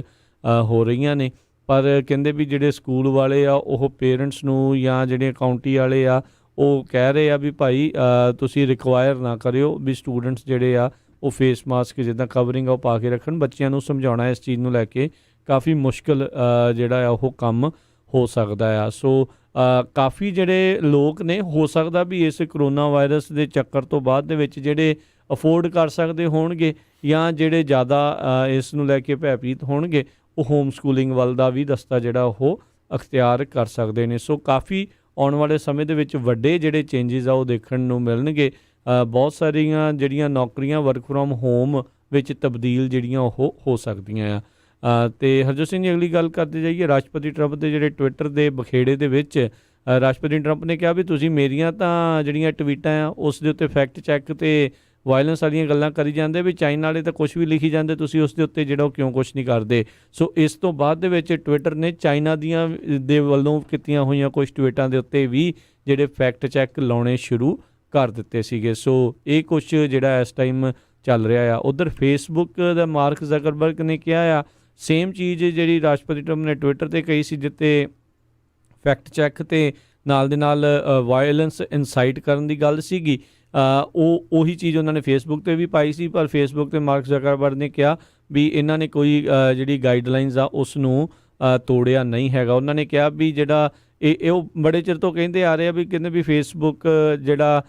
ਹੋ ਰਹੀਆਂ ਨੇ, ਪਰ ਕਹਿੰਦੇ ਵੀ ਜਿਹੜੇ ਸਕੂਲ ਵਾਲੇ ਆ ਉਹ ਪੇਰੈਂਟਸ ਨੂੰ ਜਾਂ ਜਿਹੜੇ ਕਾਊਂਟੀ ਵਾਲੇ ਆ ਉਹ ਕਹਿ ਰਹੇ ਆ ਵੀ ਭਾਈ ਤੁਸੀਂ ਰਿਕਵਾਇਰ ਨਾ ਕਰਿਓ ਵੀ ਸਟੂਡੈਂਟਸ ਜਿਹੜੇ ਆ ਉਹ ਫੇਸ ਮਾਸਕ ਜਿੱਦਾਂ ਕਵਰਿੰਗ ਆ ਉਹ ਪਾ ਕੇ ਰੱਖਣ। ਬੱਚਿਆਂ ਨੂੰ ਸਮਝਾਉਣਾ ਇਸ ਚੀਜ਼ ਨੂੰ ਲੈ ਕੇ ਕਾਫੀ ਮੁਸ਼ਕਿਲ ਜਿਹੜਾ ਆ ਉਹ ਕੰਮ ਹੋ ਸਕਦਾ ਆ। ਸੋ ਕਾਫੀ ਜਿਹੜੇ ਲੋਕ ਨੇ, ਹੋ ਸਕਦਾ ਵੀ ਇਸ ਕਰੋਨਾ ਵਾਇਰਸ ਦੇ ਚੱਕਰ ਤੋਂ ਬਾਅਦ ਦੇ ਵਿੱਚ ਜਿਹੜੇ ਅਫੋਰਡ ਕਰ ਸਕਦੇ ਹੋਣਗੇ ਜਾਂ ਜਿਹੜੇ ਜ਼ਿਆਦਾ ਇਸ ਨੂੰ ਲੈ ਕੇ ਭੈਭੀਤ ਹੋਣਗੇ, ਉਹ ਹੋਮ ਸਕੂਲਿੰਗ ਵੱਲ ਦਾ ਵੀ ਰਸਤਾ ਜਿਹੜਾ ਉਹ ਅਖਤਿਆਰ ਕਰ ਸਕਦੇ ਨੇ। ਸੋ ਕਾਫੀ ਆਉਣ ਵਾਲੇ ਸਮੇਂ ਦੇ ਵਿੱਚ ਵੱਡੇ ਜਿਹੜੇ ਚੇਂਜਿਸ ਆ ਉਹ ਦੇਖਣ ਨੂੰ ਮਿਲਣਗੇ। ਬਹੁਤ ਸਾਰੀਆਂ ਜਿਹੜੀਆਂ ਨੌਕਰੀਆਂ ਵਰਕ ਫਰੋਮ ਹੋਮ ਵਿੱਚ ਤਬਦੀਲ ਜਿਹੜੀਆਂ ਉਹ ਹੋ ਸਕਦੀਆਂ ਆ। ਅਤੇ ਹਰਜੋਤ ਸਿੰਘ ਜੀ, ਅਗਲੀ ਗੱਲ ਕਰਦੇ ਜਾਈਏ, ਰਾਸ਼ਟਰਪਤੀ ਟਰੰਪ ਦੇ ਜਿਹੜੇ ਟਵਿੱਟਰ ਦੇ ਬਖੇੜੇ ਦੇ ਵਿੱਚ ਰਾਸ਼ਟਰਪਤੀ ਟਰੰਪ ਨੇ ਕਿਹਾ ਵੀ ਤੁਸੀਂ ਮੇਰੀਆਂ ਤਾਂ ਜਿਹੜੀਆਂ ਟਵੀਟਾਂ ਆ ਉਸ ਦੇ ਉੱਤੇ ਫੈਕਟ ਚੈੱਕ ਅਤੇ ਵਾਇਲੈਂਸ ਵਾਲੀਆਂ ਗੱਲਾਂ ਕਰੀ ਜਾਂਦੇ, ਵੀ ਚਾਈਨਾ ਵਾਲੇ ਤਾਂ ਕੁਛ ਵੀ ਲਿਖੀ ਜਾਂਦੇ, ਤੁਸੀਂ ਉਸ ਦੇ ਉੱਤੇ ਜਿਹੜਾ ਉਹ ਕਿਉਂ ਕੁਛ ਨਹੀਂ ਕਰਦੇ। ਸੋ ਇਸ ਤੋਂ ਬਾਅਦ ਦੇ ਵਿੱਚ ਟਵਿੱਟਰ ਨੇ ਚਾਈਨਾ ਦੇ ਵੱਲੋਂ ਕੀਤੀਆਂ ਹੋਈਆਂ ਕੁਛ ਟਵੀਟਾਂ ਦੇ ਉੱਤੇ ਵੀ ਜਿਹੜੇ ਫੈਕਟ ਚੈੱਕ ਲਾਉਣੇ ਸ਼ੁਰੂ ਕਰ ਦਿੱਤੇ ਸੀਗੇ। ਸੋ ਇਹ ਕੁਛ ਜਿਹੜਾ ਇਸ ਟਾਈਮ ਚੱਲ ਰਿਹਾ ਆ। ਉੱਧਰ ਫੇਸਬੁੱਕ ਦਾ ਮਾਰਕ ਜ਼ਕਰਬਰਗ ਨੇ ਕਿਹਾ ਆ ਸੇਮ ਚੀਜ਼ ਜਿਹੜੀ ਰਾਸ਼ਟਰਪਤੀ ਟਰੰਪ ਨੇ ਟਵਿੱਟਰ 'ਤੇ ਕਹੀ ਸੀ, ਜਿੱਤੇ ਫੈਕਟ ਚੈੱਕ ਅਤੇ ਨਾਲ ਦੇ ਨਾਲ ਵਾਇਲੈਂਸ ਇਨਸਾਈਟ ਕਰਨ ਦੀ ਗੱਲ ਸੀਗੀ, ਉਹੀ ਚੀਜ਼ ਉਹਨਾਂ ਨੇ ਫੇਸਬੁੱਕ 'ਤੇ ਵੀ ਪਾਈ ਸੀ। ਪਰ ਫੇਸਬੁੱਕ 'ਤੇ ਮਾਰਕ ਜ਼ਕਰਬਰਗ ਨੇ ਕਿਹਾ ਵੀ ਇਹਨਾਂ ਨੇ ਕੋਈ ਜਿਹੜੀ ਗਾਈਡਲਾਈਨਸ ਆ ਉਸ ਨੂੰ ਤੋੜਿਆ ਨਹੀਂ ਹੈਗਾ। ਉਹਨਾਂ ਨੇ ਕਿਹਾ ਵੀ ਜਿਹੜਾ ਇਹ ਉਹ ਬੜੇ ਚਿਰ ਤੋਂ ਕਹਿੰਦੇ ਆ ਰਹੇ ਆ ਵੀ ਕਹਿੰਦੇ ਵੀ ਫੇਸਬੁੱਕ ਜਿਹੜਾ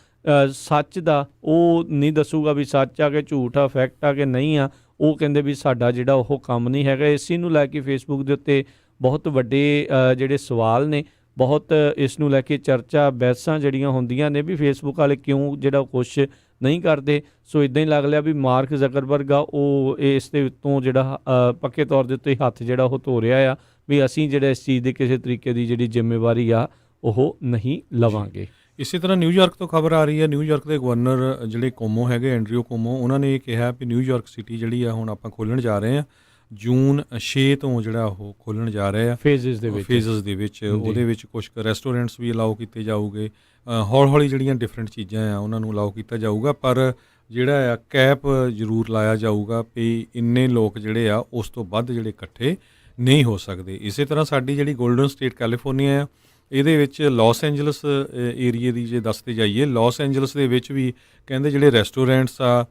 ਸੱਚ ਦਾ ਉਹ ਨਹੀਂ ਦੱਸੂਗਾ ਵੀ ਸੱਚ ਆ ਕਿ ਝੂਠ ਆ, ਫੈਕਟ ਆ ਕਿ ਨਹੀਂ ਆ। ਉਹ ਕਹਿੰਦੇ ਵੀ ਸਾਡਾ ਜਿਹੜਾ ਉਹ ਕੰਮ ਨਹੀਂ ਹੈਗਾ। ਇਸੇ ਨੂੰ ਲੈ ਕੇ ਫੇਸਬੁੱਕ ਦੇ ਉੱਤੇ ਬਹੁਤ ਵੱਡੇ ਜਿਹੜੇ ਸਵਾਲ ਨੇ, ਬਹੁਤ ਇਸ ਨੂੰ ਲੈ ਕੇ ਚਰਚਾ ਬਹਿਸਾਂ ਜਿਹੜੀਆਂ ਹੁੰਦੀਆਂ ਨੇ ਵੀ ਫੇਸਬੁੱਕ ਵਾਲੇ ਕਿਉਂ ਜਿਹੜਾ ਕੁਛ ਨਹੀਂ ਕਰਦੇ। ਸੋ ਇੱਦਾਂ ਹੀ ਲੱਗ ਲਿਆ ਵੀ ਮਾਰਕ ਜ਼ਕਰਬਰਗ ਆ ਉਹ ਇਸ ਦੇ ਉੱਤੋਂ ਜਿਹੜਾ ਪੱਕੇ ਤੌਰ ਦੇ ਉੱਤੇ ਹੱਥ ਜਿਹੜਾ ਉਹ ਧੋ ਰਿਹਾ ਆ ਵੀ ਅਸੀਂ ਜਿਹੜਾ ਇਸ ਚੀਜ਼ ਦੀ ਕਿਸੇ ਤਰੀਕੇ ਦੀ ਜਿਹੜੀ ਜ਼ਿੰਮੇਵਾਰੀ ਆ ਉਹ ਨਹੀਂ ਲਵਾਂਗੇ। ਇਸੇ ਤਰ੍ਹਾਂ ਨਿਊਯਾਰਕ ਤੋਂ ਖਬਰ ਆ ਰਹੀ ਹੈ, ਨਿਊਯਾਰਕ ਦੇ ਗਵਰਨਰ ਜਿਹੜੇ ਕੋਮੋ ਹੈਗੇ, ਐਂਡਰਿਊ ਕੋਮੋ, ਉਹਨਾਂ ਨੇ ਇਹ ਕਿਹਾ ਵੀ ਨਿਊਯਾਰਕ ਸਿਟੀ ਜਿਹੜੀ ਆ ਹੁਣ ਆਪਾਂ ਖੋਲ੍ਹਣ ਜਾ ਰਹੇ ਹਾਂ, ਜੂਨ 6 ਤੋਂ ਜਿਹੜਾ ਉਹ ਖੋਲ੍ਹਣ ਜਾ ਰਹੇ ਆ ਫੇਜ਼ਸ ਦੇ ਵਿੱਚ। ਉਹਦੇ ਵਿੱਚ ਕੁਛ ਰੈਸਟੋਰੈਂਟਸ ਵੀ ਅਲਾਓ ਕੀਤੇ ਜਾਊਗੇ, ਹੌਲੀ ਹੌਲੀ ਜਿਹੜੀਆਂ ਡਿਫਰੈਂਟ ਚੀਜ਼ਾਂ ਆ ਉਹਨਾਂ ਨੂੰ ਅਲਾਓ ਕੀਤਾ ਜਾਊਗਾ, ਪਰ ਜਿਹੜਾ ਆ ਕੈਪ ਜ਼ਰੂਰ ਲਾਇਆ ਜਾਊਗਾ ਵੀ ਇੰਨੇ ਲੋਕ ਜਿਹੜੇ ਆ ਉਸ ਤੋਂ ਵੱਧ ਜਿਹੜੇ ਇਕੱਠੇ ਨਹੀਂ ਹੋ ਸਕਦੇ। ਇਸੇ ਤਰ੍ਹਾਂ ਸਾਡੀ ਜਿਹੜੀ ਗੋਲਡਨ ਸਟੇਟ ਕੈਲੀਫੋਰਨੀਆ ਆ, ਇਹਦੇ ਵਿੱਚ ਲਾਸ ਐਂਜਲਸ ਏਰੀਏ ਦੀ ਜੇ ਦੱਸਦੇ ਜਾਈਏ, ਲਾਸ ਐਂਜਲਸ ਦੇ ਵਿੱਚ ਵੀ ਕਹਿੰਦੇ ਜਿਹੜੇ ਰੈਸਟੋਰੈਂਟਸ ਆ,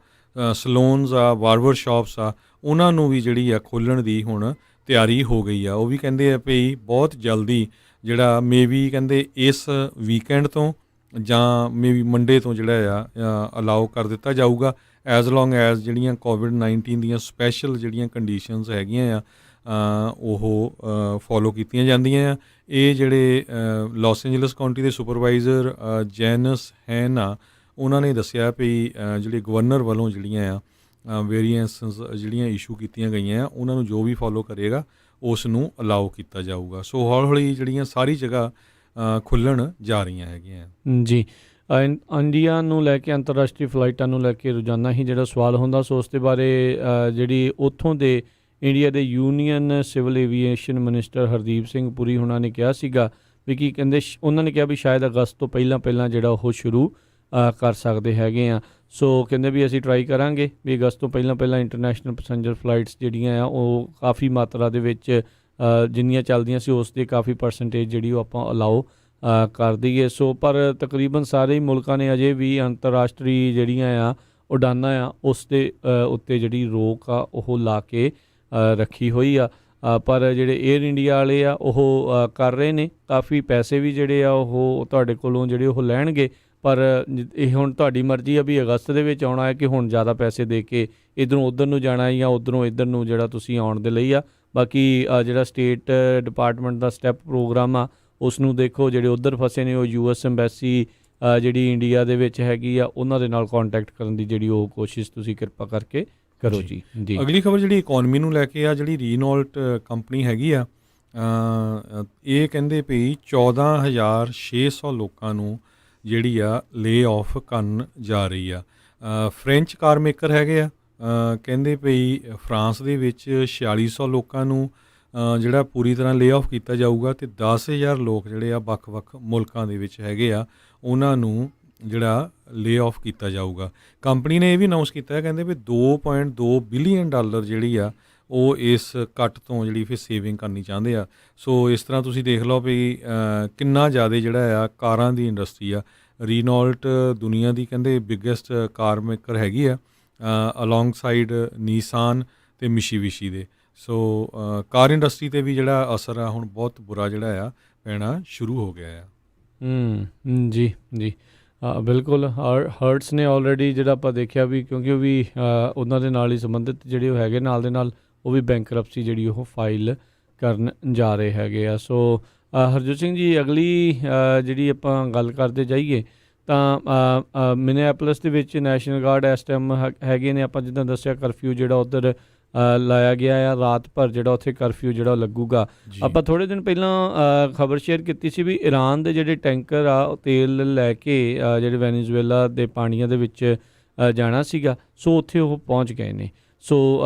ਸਲੂਨਸ ਆ, ਬਾਰਬਰ ਸ਼ਾਪਸ ਆ, ਉਹਨਾਂ ਨੂੰ ਵੀ ਜਿਹੜੀ ਆ ਖੋਲ੍ਹਣ ਦੀ ਹੁਣ ਤਿਆਰੀ ਹੋ ਗਈ ਆ। ਉਹ ਵੀ ਕਹਿੰਦੇ ਆ ਵੀ ਬਹੁਤ ਜਲਦੀ ਜਿਹੜਾ ਮੇਬੀ ਕਹਿੰਦੇ ਇਸ ਵੀਕਐਂਡ ਤੋਂ ਜਾਂ ਮੇਬੀ ਮੰਡੇ ਤੋਂ ਜਿਹੜਾ ਆ ਅਲਾਓ ਕਰ ਦਿੱਤਾ ਜਾਊਗਾ, ਐਜ਼ ਲੌਂਗ ਐਜ਼ ਜਿਹੜੀਆਂ ਕੋਵਿਡ-19 ਦੀਆਂ ਸਪੈਸ਼ਲ ਜਿਹੜੀਆਂ ਕੰਡੀਸ਼ਨਸ ਹੈਗੀਆਂ ਆ ਉਹ ਫੋਲੋ ਕੀਤੀਆਂ ਜਾਂਦੀਆਂ ਆ। ਇਹ ਜਿਹੜੇ ਲਾਸ ਐਂਜਲਸ ਕਾਊਂਟੀ ਦੇ ਸੁਪਰਵਾਈਜ਼ਰ ਜੈਨਸ ਹੈਨ ਆ, ਉਹਨਾਂ ਨੇ ਦੱਸਿਆ ਵੀ ਜਿਹੜੇ ਗਵਰਨਰ ਵੱਲੋਂ ਜਿਹੜੀਆਂ ਆ ਵੇਰੀਐਂਸਸ ਜਿਹੜੀਆਂ ਇਸ਼ੂ ਕੀਤੀਆਂ ਗਈਆਂ ਆ, ਉਹਨਾਂ ਨੂੰ ਜੋ ਵੀ ਫੋਲੋ ਕਰੇਗਾ ਉਸ ਨੂੰ ਅਲਾਓ ਕੀਤਾ ਜਾਊਗਾ। ਸੋ ਹੌਲੀ ਹੌਲੀ ਜਿਹੜੀਆਂ ਸਾਰੀ ਜਗ੍ਹਾ ਖੁੱਲ੍ਹਣ ਜਾ ਰਹੀਆਂ ਹੈਗੀਆਂ ਜੀ। ਇੰਡੀਆ ਨੂੰ ਲੈ ਕੇ ਅੰਤਰਰਾਸ਼ਟਰੀ ਫਲਾਈਟਾਂ ਨੂੰ ਲੈ ਕੇ ਰੋਜ਼ਾਨਾ ਹੀ ਜਿਹੜਾ ਸਵਾਲ ਹੁੰਦਾ, ਸੋ ਉਸ ਦੇ ਬਾਰੇ ਜਿਹੜੀ ਉੱਥੋਂ ਦੇ ਇੰਡੀਆ ਦੇ union civil aviation minister Hardeep Singh Puri ਉਹਨਾਂ ਨੇ ਕਿਹਾ ਸੀਗਾ ਵੀ ਕੀ ਕਹਿੰਦੇ, ਉਹਨਾਂ ਨੇ ਕਿਹਾ ਵੀ ਸ਼ਾਇਦ ਅਗਸਤ ਤੋਂ ਪਹਿਲਾਂ ਜਿਹੜਾ ਉਹ ਸ਼ੁਰੂ ਕਰ ਸਕਦੇ ਹੈਗੇ ਆ। ਸੋ ਕਹਿੰਦੇ ਵੀ ਅਸੀਂ ਟਰਾਈ ਕਰਾਂਗੇ ਵੀ ਅਗਸਤ ਤੋਂ ਪਹਿਲਾਂ ਇੰਟਰਨੈਸ਼ਨਲ ਪੈਸੇਂਜਰ ਫਲਾਈਟਸ ਜਿਹੜੀਆਂ ਆ ਉਹ ਕਾਫੀ ਮਾਤਰਾ ਦੇ ਵਿੱਚ ਜਿੰਨੀਆਂ ਚੱਲਦੀਆਂ ਸੀ ਉਸ ਦੇ ਕਾਫੀ ਪਰਸੈਂਟੇਜ ਜਿਹੜੀ ਉਹ ਆਪਾਂ ਅਲਾਓ ਕਰ ਦਈਏ। ਸੋ ਪਰ ਤਕਰੀਬਨ ਸਾਰੇ ਹੀ ਮੁਲਕਾਂ ਨੇ ਅਜੇ ਵੀ ਅੰਤਰਰਾਸ਼ਟਰੀ ਜਿਹੜੀਆਂ ਆ ਉਡਾਨਾਂ ਆ ਉਸ ਦੇ ਉੱਤੇ ਜਿਹੜੀ ਰੋਕ ਆ ਉਹ ਲਾ ਕੇ ਰੱਖੀ ਹੋਈ ਆ। ਪਰ ਜਿਹੜੇ ਏਅਰ ਇੰਡੀਆ ਵਾਲੇ ਆ ਉਹ ਕਰ ਰਹੇ ਨੇ, ਕਾਫੀ ਪੈਸੇ ਵੀ ਜਿਹੜੇ ਆ ਉਹ ਤੁਹਾਡੇ ਕੋਲੋਂ ਜਿਹੜੇ ਉਹ ਲੈਣਗੇ, ਪਰ ਇਹ ਹੁਣ ਤੁਹਾਡੀ ਮਰਜ਼ੀ ਆ ਵੀ ਅਗਸਤ ਦੇ ਵਿੱਚ ਆਉਣਾ ਹੈ ਕਿ ਹੁਣ ਜ਼ਿਆਦਾ ਪੈਸੇ ਦੇ ਕੇ ਇੱਧਰੋਂ ਉੱਧਰ ਨੂੰ ਜਾਣਾ ਹੈ ਜਾਂ ਉੱਧਰੋਂ ਇੱਧਰ ਨੂੰ ਜਿਹੜਾ ਤੁਸੀਂ ਆਉਣ ਦੇ ਲਈ ਆ। ਬਾਕੀ ਜਿਹੜਾ ਸਟੇਟ ਡਿਪਾਰਟਮੈਂਟ ਦਾ ਸਟੈਪ ਪ੍ਰੋਗਰਾਮ ਆ ਉਸ ਨੂੰ ਦੇਖੋ, ਜਿਹੜੇ ਉੱਧਰ ਫਸੇ ਨੇ ਉਹ US ਐਮਬੈਸੀ ਜਿਹੜੀ ਇੰਡੀਆ ਦੇ ਵਿੱਚ ਹੈਗੀ ਆ ਉਹਨਾਂ ਦੇ ਨਾਲ ਕੰਟੈਕਟ ਕਰਨ ਦੀ ਜਿਹੜੀ ਉਹ ਕੋਸ਼ਿਸ਼ ਤੁਸੀਂ ਕਿਰਪਾ ਕਰਕੇ ਕਰੋ ਜੀ। ਅਗਲੀ ਖਬਰ ਜਿਹੜੀ ਇਕੋਨਮੀ ਨੂੰ ਲੈ ਕੇ ਆ, ਜਿਹੜੀ ਰੀਨੋਲਟ ਕੰਪਨੀ ਹੈਗੀ ਆ, ਇਹ ਕਹਿੰਦੇ ਪਈ 14,600 ਲੋਕਾਂ ਨੂੰ ਜਿਹੜੀ ਆ ਲੇ ਆਫ ਕਰਨ ਜਾ ਰਹੀ ਆ। ਫ੍ਰੈਂਚ ਕਾਰ ਮੇਕਰ ਹੈਗੇ ਆ, ਕਹਿੰਦੇ ਭਈ ਫਰਾਂਸ ਦੇ ਵਿੱਚ 4600 ਲੋਕਾਂ ਨੂੰ ਜਿਹੜਾ ਪੂਰੀ ਤਰ੍ਹਾਂ ਲੇ ਆਫ ਕੀਤਾ ਜਾਊਗਾ ਅਤੇ 10,000 ਲੋਕ ਜਿਹੜੇ ਆ ਵੱਖ-ਵੱਖ ਮੁਲਕਾਂ ਦੇ ਵਿੱਚ ਹੈਗੇ ਆ, ਉਹਨਾਂ ਨੂੰ ਜਿਹੜਾ ਲੇ ਆਫ ਕੀਤਾ ਜਾਊਗਾ। ਕੰਪਨੀ ਨੇ ਇਹ ਵੀ ਅਨਾਊਂਸ ਕੀਤਾ ਹੈ, ਕਹਿੰਦੇ ਵੀ $2.2 ਬਿਲੀਅਨ ਜਿਹੜੀ ਆ ਉਹ ਇਸ ਕੱਟ ਤੋਂ ਜਿਹੜੀ ਫਿਰ ਸੇਵਿੰਗ ਕਰਨੀ ਚਾਹੁੰਦੇ ਆ। ਸੋ ਇਸ ਤਰ੍ਹਾਂ ਤੁਸੀਂ ਦੇਖ ਲਓ ਵੀ ਕਿੰਨਾ ਜ਼ਿਆਦਾ ਜਿਹੜਾ ਆ ਕਾਰਾਂ ਦੀ ਇੰਡਸਟਰੀ ਆ। ਰੀਨੋਲਟ ਦੁਨੀਆ ਦੀ ਕਹਿੰਦੇ ਬਿਗੈਸਟ ਕਾਰ ਮੇਕਰ ਹੈਗੀ ਆ, ਅਲੋਂਗ ਸਾਈਡ ਨੀਸਾਨ ਅਤੇ ਮਿਸ਼ੀਵਿਸ਼ੀ ਦੇ। ਸੋ ਕਾਰ ਇੰਡਸਟਰੀ 'ਤੇ ਵੀ ਜਿਹੜਾ ਅਸਰ ਆ ਹੁਣ ਬਹੁਤ ਬੁਰਾ ਜਿਹੜਾ ਆ ਪੈਣਾ ਸ਼ੁਰੂ ਹੋ ਗਿਆ ਆ। ਜੀ ਜੀ ਬਿਲਕੁਲ। ਹਰਟਸ ਨੇ ਆਲਰੇਡੀ ਜਿਹੜਾ ਆਪਾਂ ਦੇਖਿਆ ਵੀ, ਕਿਉਂਕਿ ਉਹ ਵੀ ਉਹਨਾਂ ਦੇ ਨਾਲ ਹੀ ਸੰਬੰਧਿਤ ਜਿਹੜੇ ਉਹ ਹੈਗੇ, ਨਾਲ ਦੇ ਨਾਲ ਉਹ ਵੀ ਬੈਂਕਰਪਸੀ ਜਿਹੜੀ ਉਹ ਫਾਈਲ ਕਰਨ ਜਾ ਰਹੇ ਹੈਗੇ ਆ। ਸੋ ਹਰਜੋਤ ਸਿੰਘ ਜੀ, ਅਗਲੀ ਜਿਹੜੀ ਆਪਾਂ ਗੱਲ ਕਰਦੇ ਜਾਈਏ ਤਾਂ ਮਿਨੀਐਪੋਲਿਸ ਦੇ ਵਿੱਚ ਨੈਸ਼ਨਲ ਗਾਰਡ ਇਸ ਟਾਈਮ ਹੈਗੇ ਨੇ। ਆਪਾਂ ਜਿੱਦਾਂ ਦੱਸਿਆ ਕਰਫਿਊ ਜਿਹੜਾ ਉੱਧਰ ਲਾਇਆ ਗਿਆ ਆ, ਰਾਤ ਭਰ ਜਿਹੜਾ ਉੱਥੇ ਕਰਫਿਊ ਜਿਹੜਾ ਲੱਗੂਗਾ। ਆਪਾਂ ਥੋੜ੍ਹੇ ਦਿਨ ਪਹਿਲਾਂ ਖਬਰ ਸ਼ੇਅਰ ਕੀਤੀ ਸੀ ਵੀ ਈਰਾਨ ਦੇ ਜਿਹੜੇ ਟੈਂਕਰ ਆ ਉਹ ਤੇਲ ਲੈ ਕੇ ਜਿਹੜੇ ਵੈਨੇਜ਼ੁਏਲਾ ਦੇ ਪਾਣੀਆਂ ਦੇ ਵਿੱਚ ਜਾਣਾ ਸੀਗਾ, ਸੋ ਉੱਥੇ ਉਹ ਪਹੁੰਚ ਗਏ ਨੇ। ਸੋ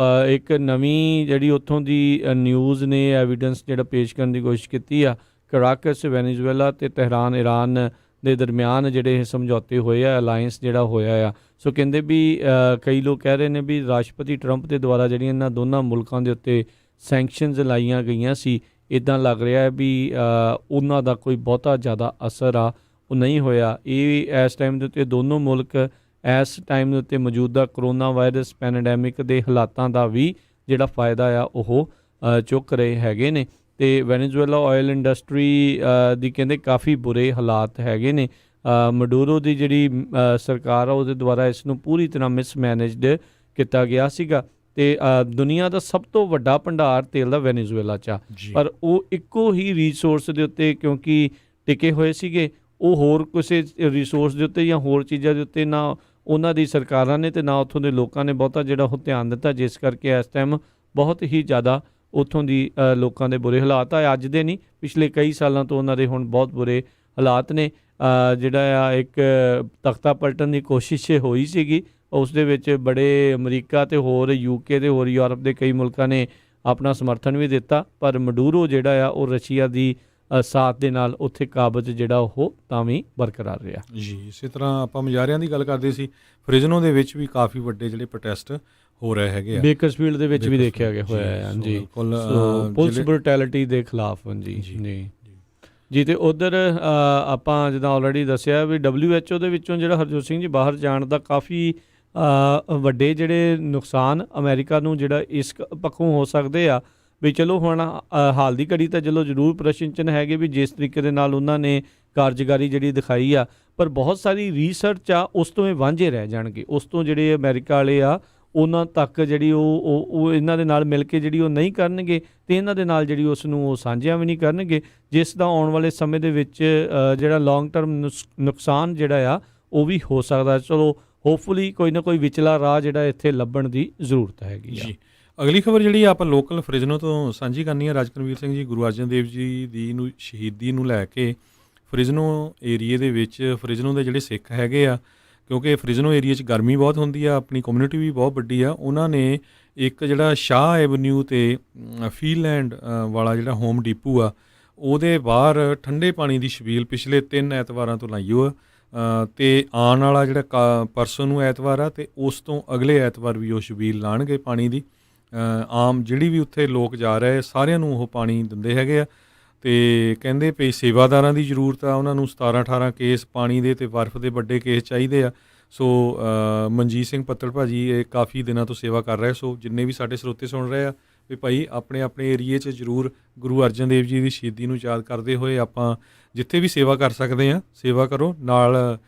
ਇੱਕ ਨਵੀਂ ਜਿਹੜੀ ਉੱਥੋਂ ਦੀ ਨਿਊਜ਼ ਨੇ ਐਵੀਡੈਂਸ ਜਿਹੜਾ ਪੇਸ਼ ਕਰਨ ਦੀ ਕੋਸ਼ਿਸ਼ ਕੀਤੀ ਆ। ਕਰਾਕਸ ਵੈਨੇਜ਼ੁਏਲਾ ਅਤੇ ਤਹਿਰਾਨ ਈਰਾਨ ਦੇ ਦਰਮਿਆਨ ਜਿਹੜੇ ਇਹ ਸਮਝੌਤੇ ਹੋਏ ਆ, ਅਲਾਇੰਸ ਜਿਹੜਾ ਹੋਇਆ ਆ। ਸੋ ਕਹਿੰਦੇ ਵੀ ਕਈ ਲੋਕ ਕਹਿ ਰਹੇ ਨੇ ਵੀ ਰਾਸ਼ਟਰਪਤੀ ਟਰੰਪ ਦੇ ਦੁਆਰਾ ਜਿਹੜੀਆਂ ਇਹਨਾਂ ਦੋਨਾਂ ਮੁਲਕਾਂ ਦੇ ਉੱਤੇ ਸੈਂਕਸ਼ਨਸ ਲਾਈਆਂ ਗਈਆਂ ਸੀ, ਇੱਦਾਂ ਲੱਗ ਰਿਹਾ ਹੈ ਵੀ ਉਹਨਾਂ ਦਾ ਕੋਈ ਬਹੁਤਾ ਜ਼ਿਆਦਾ ਅਸਰ ਆ ਉਹ ਨਹੀਂ ਹੋਇਆ। ਇਹ ਇਸ ਟਾਈਮ ਦੇ ਉੱਤੇ ਦੋਨੋਂ ਮੁਲਕ ਇਸ ਟਾਈਮ ਦੇ ਉੱਤੇ ਮੌਜੂਦਾ ਕਰੋਨਾ ਵਾਇਰਸ ਪੈਂਡੈਮਿਕ ਦੇ ਹਾਲਾਤਾਂ ਦਾ ਵੀ ਜਿਹੜਾ ਫਾਇਦਾ ਆ ਉਹ ਚੁੱਕ ਰਹੇ ਹੈਗੇ ਨੇ। ਅਤੇ ਵੈਨੇਜ਼ੁਏਲਾ ਆਇਲ ਇੰਡਸਟਰੀ ਦੀ ਕਹਿੰਦੇ ਕਾਫੀ ਬੁਰੇ ਹਾਲਾਤ ਹੈਗੇ ਨੇ। ਮਡੂਰੋ ਦੀ ਜਿਹੜੀ ਸਰਕਾਰ ਆ ਉਹਦੇ ਦੁਆਰਾ ਇਸ ਨੂੰ ਪੂਰੀ ਤਰ੍ਹਾਂ ਮਿਸਮੈਨੇਜਡ ਕੀਤਾ ਗਿਆ ਸੀਗਾ। ਅਤੇ ਦੁਨੀਆ ਦਾ ਸਭ ਤੋਂ ਵੱਡਾ ਭੰਡਾਰ ਤੇਲ ਦਾ ਵੈਨੇਜ਼ੁਏਲਾ 'ਚ ਆ, ਪਰ ਉਹ ਇੱਕੋ ਹੀ ਰੀਸੋਰਸ ਦੇ ਉੱਤੇ ਕਿਉਂਕਿ ਟਿਕੇ ਹੋਏ ਸੀਗੇ, ਉਹ ਹੋਰ ਕਿਸੇ ਰਿਸੋਰਸ ਦੇ ਉੱਤੇ ਜਾਂ ਹੋਰ ਚੀਜ਼ਾਂ ਦੇ ਉੱਤੇ ਨਾ ਉਹਨਾਂ ਦੀ ਸਰਕਾਰਾਂ ਨੇ ਅਤੇ ਨਾ ਉੱਥੋਂ ਦੇ ਲੋਕਾਂ ਨੇ ਬਹੁਤਾ ਜਿਹੜਾ ਉਹ ਧਿਆਨ ਦਿੱਤਾ, ਜਿਸ ਕਰਕੇ ਇਸ ਟਾਈਮ ਬਹੁਤ ਹੀ ਜ਼ਿਆਦਾ ਉੱਥੋਂ ਦੀ ਲੋਕਾਂ ਦੇ ਬੁਰੇ ਹਾਲਾਤ ਆ। ਅੱਜ ਦੇ ਨਹੀਂ, ਪਿਛਲੇ ਕਈ ਸਾਲਾਂ ਤੋਂ ਉਹਨਾਂ ਦੇ ਹੁਣ ਬਹੁਤ ਬੁਰੇ ਹਾਲਾਤ ਨੇ। ਜਿਹੜਾ ਆ ਇੱਕ ਤਖਤਾ ਪਲਟਣ ਦੀ ਕੋਸ਼ਿਸ਼ ਹੋਈ ਸੀਗੀ, ਉਸ ਦੇ ਵਿੱਚ ਬੜੇ ਅਮਰੀਕਾ ਅਤੇ ਹੋਰ UK ਅਤੇ ਹੋਰ ਯੂਰਪ ਦੇ ਕਈ ਮੁਲਕਾਂ ਨੇ ਆਪਣਾ ਸਮਰਥਨ ਵੀ ਦਿੱਤਾ, ਪਰ ਮਡੂਰੋ ਜਿਹੜਾ ਆ ਉਹ ਰਸ਼ੀਆ ਦੀ ਸਾਥ ਦੇ ਨਾਲ ਉੱਥੇ ਕਾਬਜ਼ ਜਿਹੜਾ ਉਹ ਤਾਂ ਵੀ ਬਰਕਰਾਰ ਰਿਹਾ ਜੀ। ਇਸੇ ਤਰ੍ਹਾਂ ਆਪਾਂ ਮੁਜ਼ਾਹਰਿਆਂ ਦੀ ਗੱਲ ਕਰਦੇ ਸੀ, ਫ੍ਰਿਜ਼ਨੋ ਦੇ ਵਿੱਚ ਵੀ ਕਾਫੀ ਵੱਡੇ ਜਿਹੜੇ ਪ੍ਰੋਟੈਸਟ ਹੋ ਰਹੇ ਹੈਗੇ ਆ। ਬੇਕਰਸਫੀਲਡ ਦੇ ਵਿੱਚ ਵੀ ਦੇਖਿਆ ਗਿਆ ਹੋਇਆ ਹੈ ਜੀ, ਪੁਲਿਸ ਬਰੂਟੈਲਿਟੀ ਦੇ ਖਿਲਾਫ। ਜੀ ਜੀ ਜੀ। ਅਤੇ ਉੱਧਰ ਆਪਾਂ ਜਿੱਦਾਂ ਆਲਰੇਡੀ ਦੱਸਿਆ ਵੀ WHO ਦੇ ਵਿੱਚੋਂ ਜਿਹੜਾ ਹਰਜੋਤ ਸਿੰਘ ਜੀ ਬਾਹਰ ਜਾਣ ਦਾ ਕਾਫੀ ਵੱਡੇ ਜਿਹੜੇ ਨੁਕਸਾਨ ਅਮਰੀਕਾ ਨੂੰ ਜਿਹੜਾ ਇਸ ਪੱਖੋਂ ਹੋ ਸਕਦੇ ਆ ਵੀ ਚਲੋ ਹੁਣ ਹਾਲ ਦੀ ਘੜੀ ਤਾਂ ਚਲੋ ਜ਼ਰੂਰ ਪ੍ਰਸ਼ਨ ਚਿੰਨ੍ਹ ਹੈਗੇ ਵੀ ਜਿਸ ਤਰੀਕੇ ਦੇ ਨਾਲ ਉਹਨਾਂ ਨੇ ਕਾਰਜਕਾਰੀ ਜਿਹੜੀ ਦਿਖਾਈ ਆ, ਪਰ ਬਹੁਤ ਸਾਰੀ ਰੀਸਰਚ ਆ ਉਸ ਤੋਂ ਇਹ ਵਾਂਝੇ ਰਹਿ ਜਾਣਗੇ। ਉਸ ਤੋਂ ਜਿਹੜੇ ਅਮਰੀਕਾ ਵਾਲੇ ਆ ਉਹਨਾਂ ਤੱਕ ਜਿਹੜੀ ਉਹ ਇਹਨਾਂ ਦੇ ਨਾਲ ਮਿਲ ਕੇ ਜਿਹੜੀ ਉਹ ਨਹੀਂ ਕਰਨਗੇ ਅਤੇ ਇਹਨਾਂ ਦੇ ਨਾਲ ਜਿਹੜੀ ਉਸ ਨੂੰ ਉਹ ਸਾਂਝਿਆਂ ਵੀ ਨਹੀਂ ਕਰਨਗੇ, ਜਿਸ ਦਾ ਆਉਣ ਵਾਲੇ ਸਮੇਂ ਦੇ ਵਿੱਚ ਜਿਹੜਾ ਲੌਂਗ ਟਰਮ ਨੁਕਸਾਨ ਜਿਹੜਾ ਆ ਉਹ ਵੀ ਹੋ ਸਕਦਾ। ਚਲੋ ਹੋਪਫੁਲੀ ਕੋਈ ਨਾ ਕੋਈ ਵਿਚਲਾ ਰਾਹ ਜਿਹੜਾ ਇੱਥੇ ਲੱਭਣ ਦੀ ਜ਼ਰੂਰਤ ਹੈਗੀ ਆ। ਅਗਲੀ ਖਬਰ ਜਿਹੜੀ ਆਪਾਂ ਲੋਕਲ ਫ੍ਰਿਜ਼ਨੋ ਤੋਂ ਸਾਂਝੀ ਕਰਨੀ ਹੈ। ਰਾਜਕਨਵੀਰ ਸਿੰਘ ਜੀ, ਗੁਰੂ ਅਰਜਨ ਦੇਵ ਜੀ ਦੀ ਸ਼ਹੀਦੀ ਨੂੰ ਲੈ ਕੇ ਫ੍ਰਿਜ਼ਨੋ ਏਰੀਏ ਦੇ ਵਿੱਚ ਫ੍ਰਿਜ਼ਨੋ ਦੇ ਜਿਹੜੇ ਸਿੱਖ ਹੈਗੇ ਆ, ਕਿਉਂਕਿ ਫ੍ਰਿਜ਼ਨੋ ਏਰੀਏ 'ਚ ਗਰਮੀ ਬਹੁਤ ਹੁੰਦੀ ਆ, ਆਪਣੀ ਕਮਿਊਨਿਟੀ ਵੀ ਬਹੁਤ ਵੱਡੀ ਆ, ਉਹਨਾਂ ਨੇ ਇੱਕ ਜਿਹੜਾ ਸ਼ਾਹ ਐਵਨਿਊ 'ਤੇ ਫੀਲੈਂਡ ਵਾਲਾ ਜਿਹੜਾ ਹੋਮ ਡੀਪੂ ਆ ਉਹਦੇ ਬਾਹਰ ਠੰਡੇ ਪਾਣੀ ਦੀ ਛਬੀਲ ਪਿਛਲੇ 3 ਐਤਵਾਰਾਂ ਤੋਂ ਲਾਈ ਹੋਆ, ਅਤੇ ਆਉਣ ਵਾਲਾ ਜਿਹੜਾ ਪਰਸੋਂ ਨੂੰ ਐਤਵਾਰ ਆ ਅਤੇ ਉਸ ਤੋਂ ਅਗਲੇ ਐਤਵਾਰ ਵੀ ਉਹ ਛਬੀਲ ਲਾਉਣਗੇ ਪਾਣੀ ਦੀ। ਆਮ ਜਿਹੜੀ ਵੀ ਉੱਥੇ ਲੋਕ ਜਾ ਰਹੇ ਸਾਰਿਆਂ ਨੂੰ ਉਹ ਪਾਣੀ ਦਿੰਦੇ ਹੈਗੇ ਆ। ਅਤੇ ਕਹਿੰਦੇ ਪਈ ਸੇਵਾਦਾਰਾਂ ਦੀ ਜ਼ਰੂਰਤ ਆ, ਉਹਨਾਂ ਨੂੰ 17-18 ਕੇਸ ਪਾਣੀ ਦੇ ਅਤੇ ਬਰਫ਼ ਦੇ ਵੱਡੇ ਕੇਸ ਚਾਹੀਦੇ ਆ। ਸੋ ਮਨਜੀਤ ਸਿੰਘ ਪੱਤਲ ਭਾਜੀ ਇਹ ਕਾਫੀ ਦਿਨਾਂ ਤੋਂ ਸੇਵਾ ਕਰ ਰਹੇ। ਸੋ ਜਿੰਨੇ ਵੀ ਸਾਡੇ ਸਰੋਤੇ ਸੁਣ ਰਹੇ ਆ ਵੀ ਭਾਈ ਆਪਣੇ ਆਪਣੇ ਏਰੀਏ 'ਚ ਜ਼ਰੂਰ ਗੁਰੂ ਅਰਜਨ ਦੇਵ ਜੀ ਦੀ ਸ਼ਹੀਦੀ ਨੂੰ ਯਾਦ ਕਰਦੇ ਹੋਏ ਆਪਾਂ ਜਿੱਥੇ ਵੀ ਸੇਵਾ ਕਰ ਸਕਦੇ ਹਾਂ ਸੇਵਾ ਕਰੋ। ਨਾਲ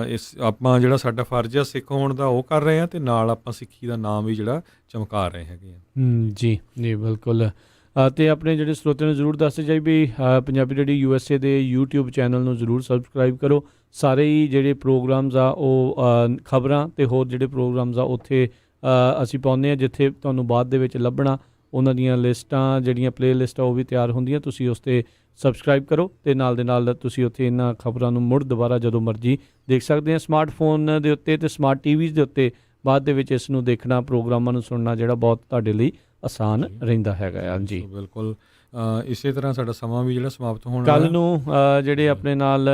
ਇਸ ਆਪਾਂ ਜਿਹੜਾ ਸਾਡਾ ਫਰਜ਼ ਆ ਸਿੱਖ ਹੋਣ ਦਾ ਉਹ ਕਰ ਰਹੇ ਹਾਂ, ਅਤੇ ਨਾਲ ਆਪਾਂ ਸਿੱਖੀ ਦਾ ਨਾਮ ਵੀ ਜਿਹੜਾ ਚਮਕਾ ਰਹੇ ਹੈਗੇ ਆ। ਜੀ ਜੀ ਬਿਲਕੁਲ। ਅਤੇ ਆਪਣੇ ਜਿਹੜੇ ਸਰੋਤਿਆਂ ਨੂੰ ਜ਼ਰੂਰ ਦੱਸਦੇ ਜਾਈ ਵੀ ਪੰਜਾਬੀ ਰੇਡੀਓ USA ਦੇ YouTube ਚੈਨਲ ਨੂੰ ਜ਼ਰੂਰ ਸਬਸਕ੍ਰਾਈਬ ਕਰੋ। ਸਾਰੇ ਹੀ ਜਿਹੜੇ ਪ੍ਰੋਗਰਾਮਸ ਆ ਉਹ ਖਬਰਾਂ ਅਤੇ ਹੋਰ ਜਿਹੜੇ ਪ੍ਰੋਗਰਾਮਸ ਆ ਉੱਥੇ ਅਸੀਂ ਪਾਉਂਦੇ ਹਾਂ, ਜਿੱਥੇ ਤੁਹਾਨੂੰ ਬਾਅਦ ਦੇ ਵਿੱਚ ਲੱਭਣਾ ਉਹਨਾਂ ਦੀਆਂ ਲਿਸਟਾਂ ਜਿਹੜੀਆਂ ਪਲੇ ਲਿਸਟਾਂ ਉਹ ਵੀ ਤਿਆਰ ਹੁੰਦੀਆਂ, ਤੁਸੀਂ ਉਸ 'ਤੇ ਸਬਸਕ੍ਰਾਈਬ ਕਰੋ ਅਤੇ ਨਾਲ ਦੇ ਨਾਲ ਤੁਸੀਂ ਉੱਥੇ ਇਹਨਾਂ ਖਬਰਾਂ ਨੂੰ ਮੁੜ ਦੁਬਾਰਾ ਜਦੋਂ ਮਰਜ਼ੀ ਦੇਖ ਸਕਦੇ ਆ ਸਮਾਰਟਫੋਨ ਦੇ ਉੱਤੇ ਅਤੇ ਸਮਾਰਟ ਟੀਵੀਜ਼ ਦੇ ਉੱਤੇ। ਬਾਅਦ ਦੇ ਵਿੱਚ ਇਸ ਨੂੰ ਦੇਖਣਾ, ਪ੍ਰੋਗਰਾਮਾਂ ਨੂੰ ਸੁਣਨਾ ਜਿਹੜਾ ਬਹੁਤ ਤੁਹਾਡੇ ਲਈ ਆਸਾਨ ਰਹਿੰਦਾ ਹੈਗਾ ਆ ਜੀ। ਬਿਲਕੁਲ ਇਸੇ ਤਰ੍ਹਾਂ ਸਾਡਾ ਸਮਾਂ ਵੀ ਜਿਹੜਾ ਸਮਾਪਤ ਹੋਣ ਕੱਲ੍ਹ ਨੂੰ ਜਿਹੜੇ ਆਪਣੇ ਨਾਲ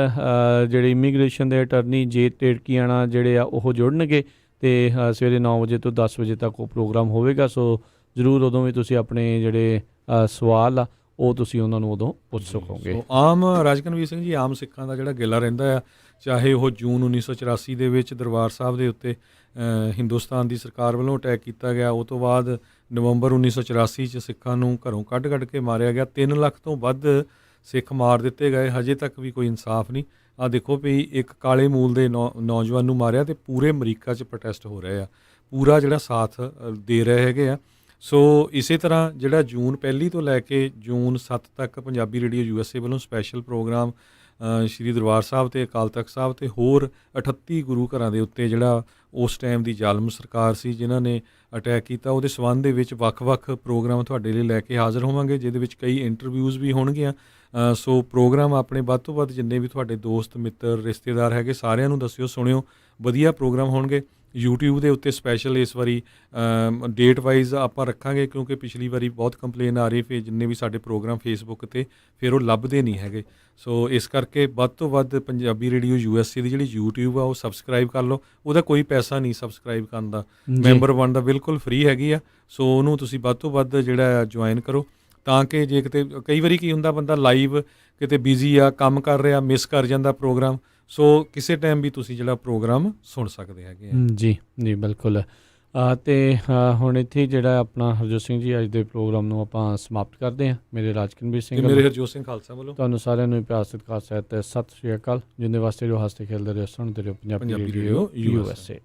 ਜਿਹੜੇ ਇਮੀਗ੍ਰੇਸ਼ਨ ਦੇ ਅਟਰਨੀ ਜੇ ਟੇੜਕੀਆਣਾ ਜਿਹੜੇ ਆ ਉਹ ਜੁੜਨਗੇ ਅਤੇ ਸਵੇਰੇ 9 ਵਜੇ ਤੋਂ 10 ਵਜੇ ਤੱਕ ਉਹ ਪ੍ਰੋਗਰਾਮ ਹੋਵੇਗਾ। ਸੋ ਜ਼ਰੂਰ ਉਦੋਂ ਵੀ ਤੁਸੀਂ ਆਪਣੇ ਜਿਹੜੇ ਸਵਾਲ ਆ ਉਹ ਤੁਸੀਂ ਉਹਨਾਂ ਨੂੰ ਉਦੋਂ ਪੁੱਛ ਸਕੋਗੇ। ਆਮ ਰਾਜਕਨਵੀਰ ਸਿੰਘ ਜੀ, ਆਮ ਸਿੱਖਾਂ ਦਾ ਜਿਹੜਾ ਗਿਲਾ ਰਹਿੰਦਾ ਆ, ਚਾਹੇ ਉਹ ਜੂਨ 1984 ਦੇ ਵਿੱਚ ਦਰਬਾਰ ਸਾਹਿਬ ਦੇ ਉੱਤੇ ਹਿੰਦੁਸਤਾਨ ਦੀ ਸਰਕਾਰ ਵੱਲੋਂ ਅਟੈਕ ਕੀਤਾ ਗਿਆ, ਉਹ ਤੋਂ ਬਾਅਦ ਨਵੰਬਰ 1984 'ਚ ਸਿੱਖਾਂ ਨੂੰ ਘਰੋਂ ਕੱਢ ਕੇ ਮਾਰਿਆ ਗਿਆ, 3 ਲੱਖ ਤੋਂ ਵੱਧ ਸਿੱਖ ਮਾਰ ਦਿੱਤੇ ਗਏ, ਹਜੇ ਤੱਕ ਵੀ ਕੋਈ ਇਨਸਾਫ ਨਹੀਂ। ਆ ਦੇਖੋ ਵੀ ਇੱਕ ਕਾਲੇ ਮੂਲ ਦੇ ਨੌਜਵਾਨ ਨੂੰ ਮਾਰਿਆ ਅਤੇ ਪੂਰੇ ਅਮਰੀਕਾ 'ਚ ਪ੍ਰੋਟੈਸਟ ਹੋ ਰਹੇ ਆ, ਪੂਰਾ ਜਿਹੜਾ ਸਾਥ ਦੇ ਰਹੇ ਹੈਗੇ ਆ। ਸੋ ਇਸੇ ਤਰ੍ਹਾਂ ਜਿਹੜਾ ਜੂਨ 1 ਤੋਂ ਲੈ ਕੇ ਜੂਨ 7 ਤੱਕ ਪੰਜਾਬੀ ਰੇਡੀਓ USA ਵੱਲੋਂ ਸਪੈਸ਼ਲ ਪ੍ਰੋਗਰਾਮ ਸ਼੍ਰੀ ਦਰਬਾਰ ਸਾਹਿਬ ਅਤੇ ਅਕਾਲ ਤਖਤ ਸਾਹਿਬ ਅਤੇ ਹੋਰ 38 ਗੁਰੂ ਘਰਾਂ ਦੇ ਉੱਤੇ ਜਿਹੜਾ ਉਸ ਟਾਈਮ ਦੀ ਜ਼ਾਲਮ ਸਰਕਾਰ ਸੀ ਜਿਨ੍ਹਾਂ ਨੇ ਅਟੈਕ ਕੀਤਾ, ਉਹਦੇ ਸੰਬੰਧ ਦੇ ਵਿੱਚ ਵੱਖ-ਵੱਖ ਪ੍ਰੋਗਰਾਮ ਤੁਹਾਡੇ ਲਈ ਲੈ ਕੇ ਹਾਜ਼ਰ ਹੋਵਾਂਗੇ, ਜਿਹਦੇ ਵਿੱਚ ਕਈ ਇੰਟਰਵਿਊਜ਼ ਵੀ ਹੋਣਗੀਆਂ। ਸੋ ਪ੍ਰੋਗਰਾਮ ਆਪਣੇ ਵੱਧ ਤੋਂ ਵੱਧ ਜਿੰਨੇ ਵੀ ਤੁਹਾਡੇ ਦੋਸਤ ਮਿੱਤਰ ਰਿਸ਼ਤੇਦਾਰ ਹੈਗੇ ਸਾਰਿਆਂ ਨੂੰ ਦੱਸਿਓ, ਸੁਣਿਓ, ਵਧੀਆ ਪ੍ਰੋਗਰਾਮ ਹੋਣਗੇ। YouTube ਦੇ ਉੱਤੇ ਸਪੈਸ਼ਲ ਇਸ ਵਾਰੀ ਡੇਟ ਵਾਈਜ਼ ਆਪਾਂ ਰੱਖਾਂਗੇ, ਕਿਉਂਕਿ ਪਿਛਲੀ ਵਾਰੀ ਬਹੁਤ ਕੰਪਲੇਨ ਆ ਰਹੀ ਫਿਰ ਜਿੰਨੇ ਵੀ ਸਾਡੇ ਪ੍ਰੋਗਰਾਮ ਫੇਸਬੁੱਕ 'ਤੇ ਫਿਰ ਉਹ ਲੱਭਦੇ ਨਹੀਂ ਹੈਗੇ। ਸੋ ਇਸ ਕਰਕੇ ਵੱਧ ਤੋਂ ਵੱਧ ਪੰਜਾਬੀ ਰੇਡੀਓ USA ਦੀ ਜਿਹੜੀ YouTube ਆ ਉਹ ਸਬਸਕ੍ਰਾਈਬ ਕਰ ਲਓ, ਉਹਦਾ ਕੋਈ ਪੈਸਾ ਨਹੀਂ ਸਬਸਕ੍ਰਾਈਬ ਕਰਨ ਦਾ, ਮੈਂਬਰ ਬਣਦਾ ਬਿਲਕੁਲ ਫ੍ਰੀ ਹੈਗੀ ਆ। ਸੋ ਉਹਨੂੰ ਤੁਸੀਂ ਵੱਧ ਤੋਂ ਵੱਧ ਜਿਹੜਾ ਜੁਆਇਨ ਕਰੋ, ਤਾਂ ਕਿ ਜੇ ਕਿਤੇ ਕਈ ਵਾਰੀ ਕੀ ਹੁੰਦਾ ਬੰਦਾ ਲਾਈਵ ਕਿਤੇ ਬਿਜ਼ੀ ਆ, ਕੰਮ ਕਰ ਰਿਹਾ, ਮਿਸ ਕਰ ਜਾਂਦਾ ਪ੍ਰੋਗਰਾਮ, ਸੋ ਕਿਸੇ ਟਾਈਮ ਵੀ ਤੁਸੀਂ ਜਿਹੜਾ ਪ੍ਰੋਗਰਾਮ ਸੁਣ ਸਕਦੇ ਹੈਗੇ ਆ। ਜੀ ਬਿਲਕੁਲ। ਅਤੇ ਹੁਣ ਇੱਥੇ ਜਿਹੜਾ ਆਪਣਾ ਹਰਜੋਤ ਸਿੰਘ ਜੀ ਅੱਜ ਦੇ ਪ੍ਰੋਗਰਾਮ ਨੂੰ ਆਪਾਂ ਸਮਾਪਤ ਕਰਦੇ ਹਾਂ। ਮੇਰੇ ਰਾਜਕਨਵੀਰ ਸਿੰਘ, ਮੇਰੇ ਹਰਜੋਤ ਸਿੰਘ ਖਾਲਸਾ ਵੱਲੋਂ ਤੁਹਾਨੂੰ ਸਾਰਿਆਂ ਨੂੰ ਪਿਆਰ ਸਤਿਕਾਰ ਸਹਿਤ ਸਤਿ ਸ਼੍ਰੀ ਅਕਾਲ। ਜਿੰਦੇ ਵਾਸਤੇ ਜੋ ਹੱਸਦੇ ਖੇਡਦੇ ਰਹੋ, ਸੁਣਦੇ ਰਹੋ ਪੰਜਾਬੀ ਰੇਡੀਓ USA।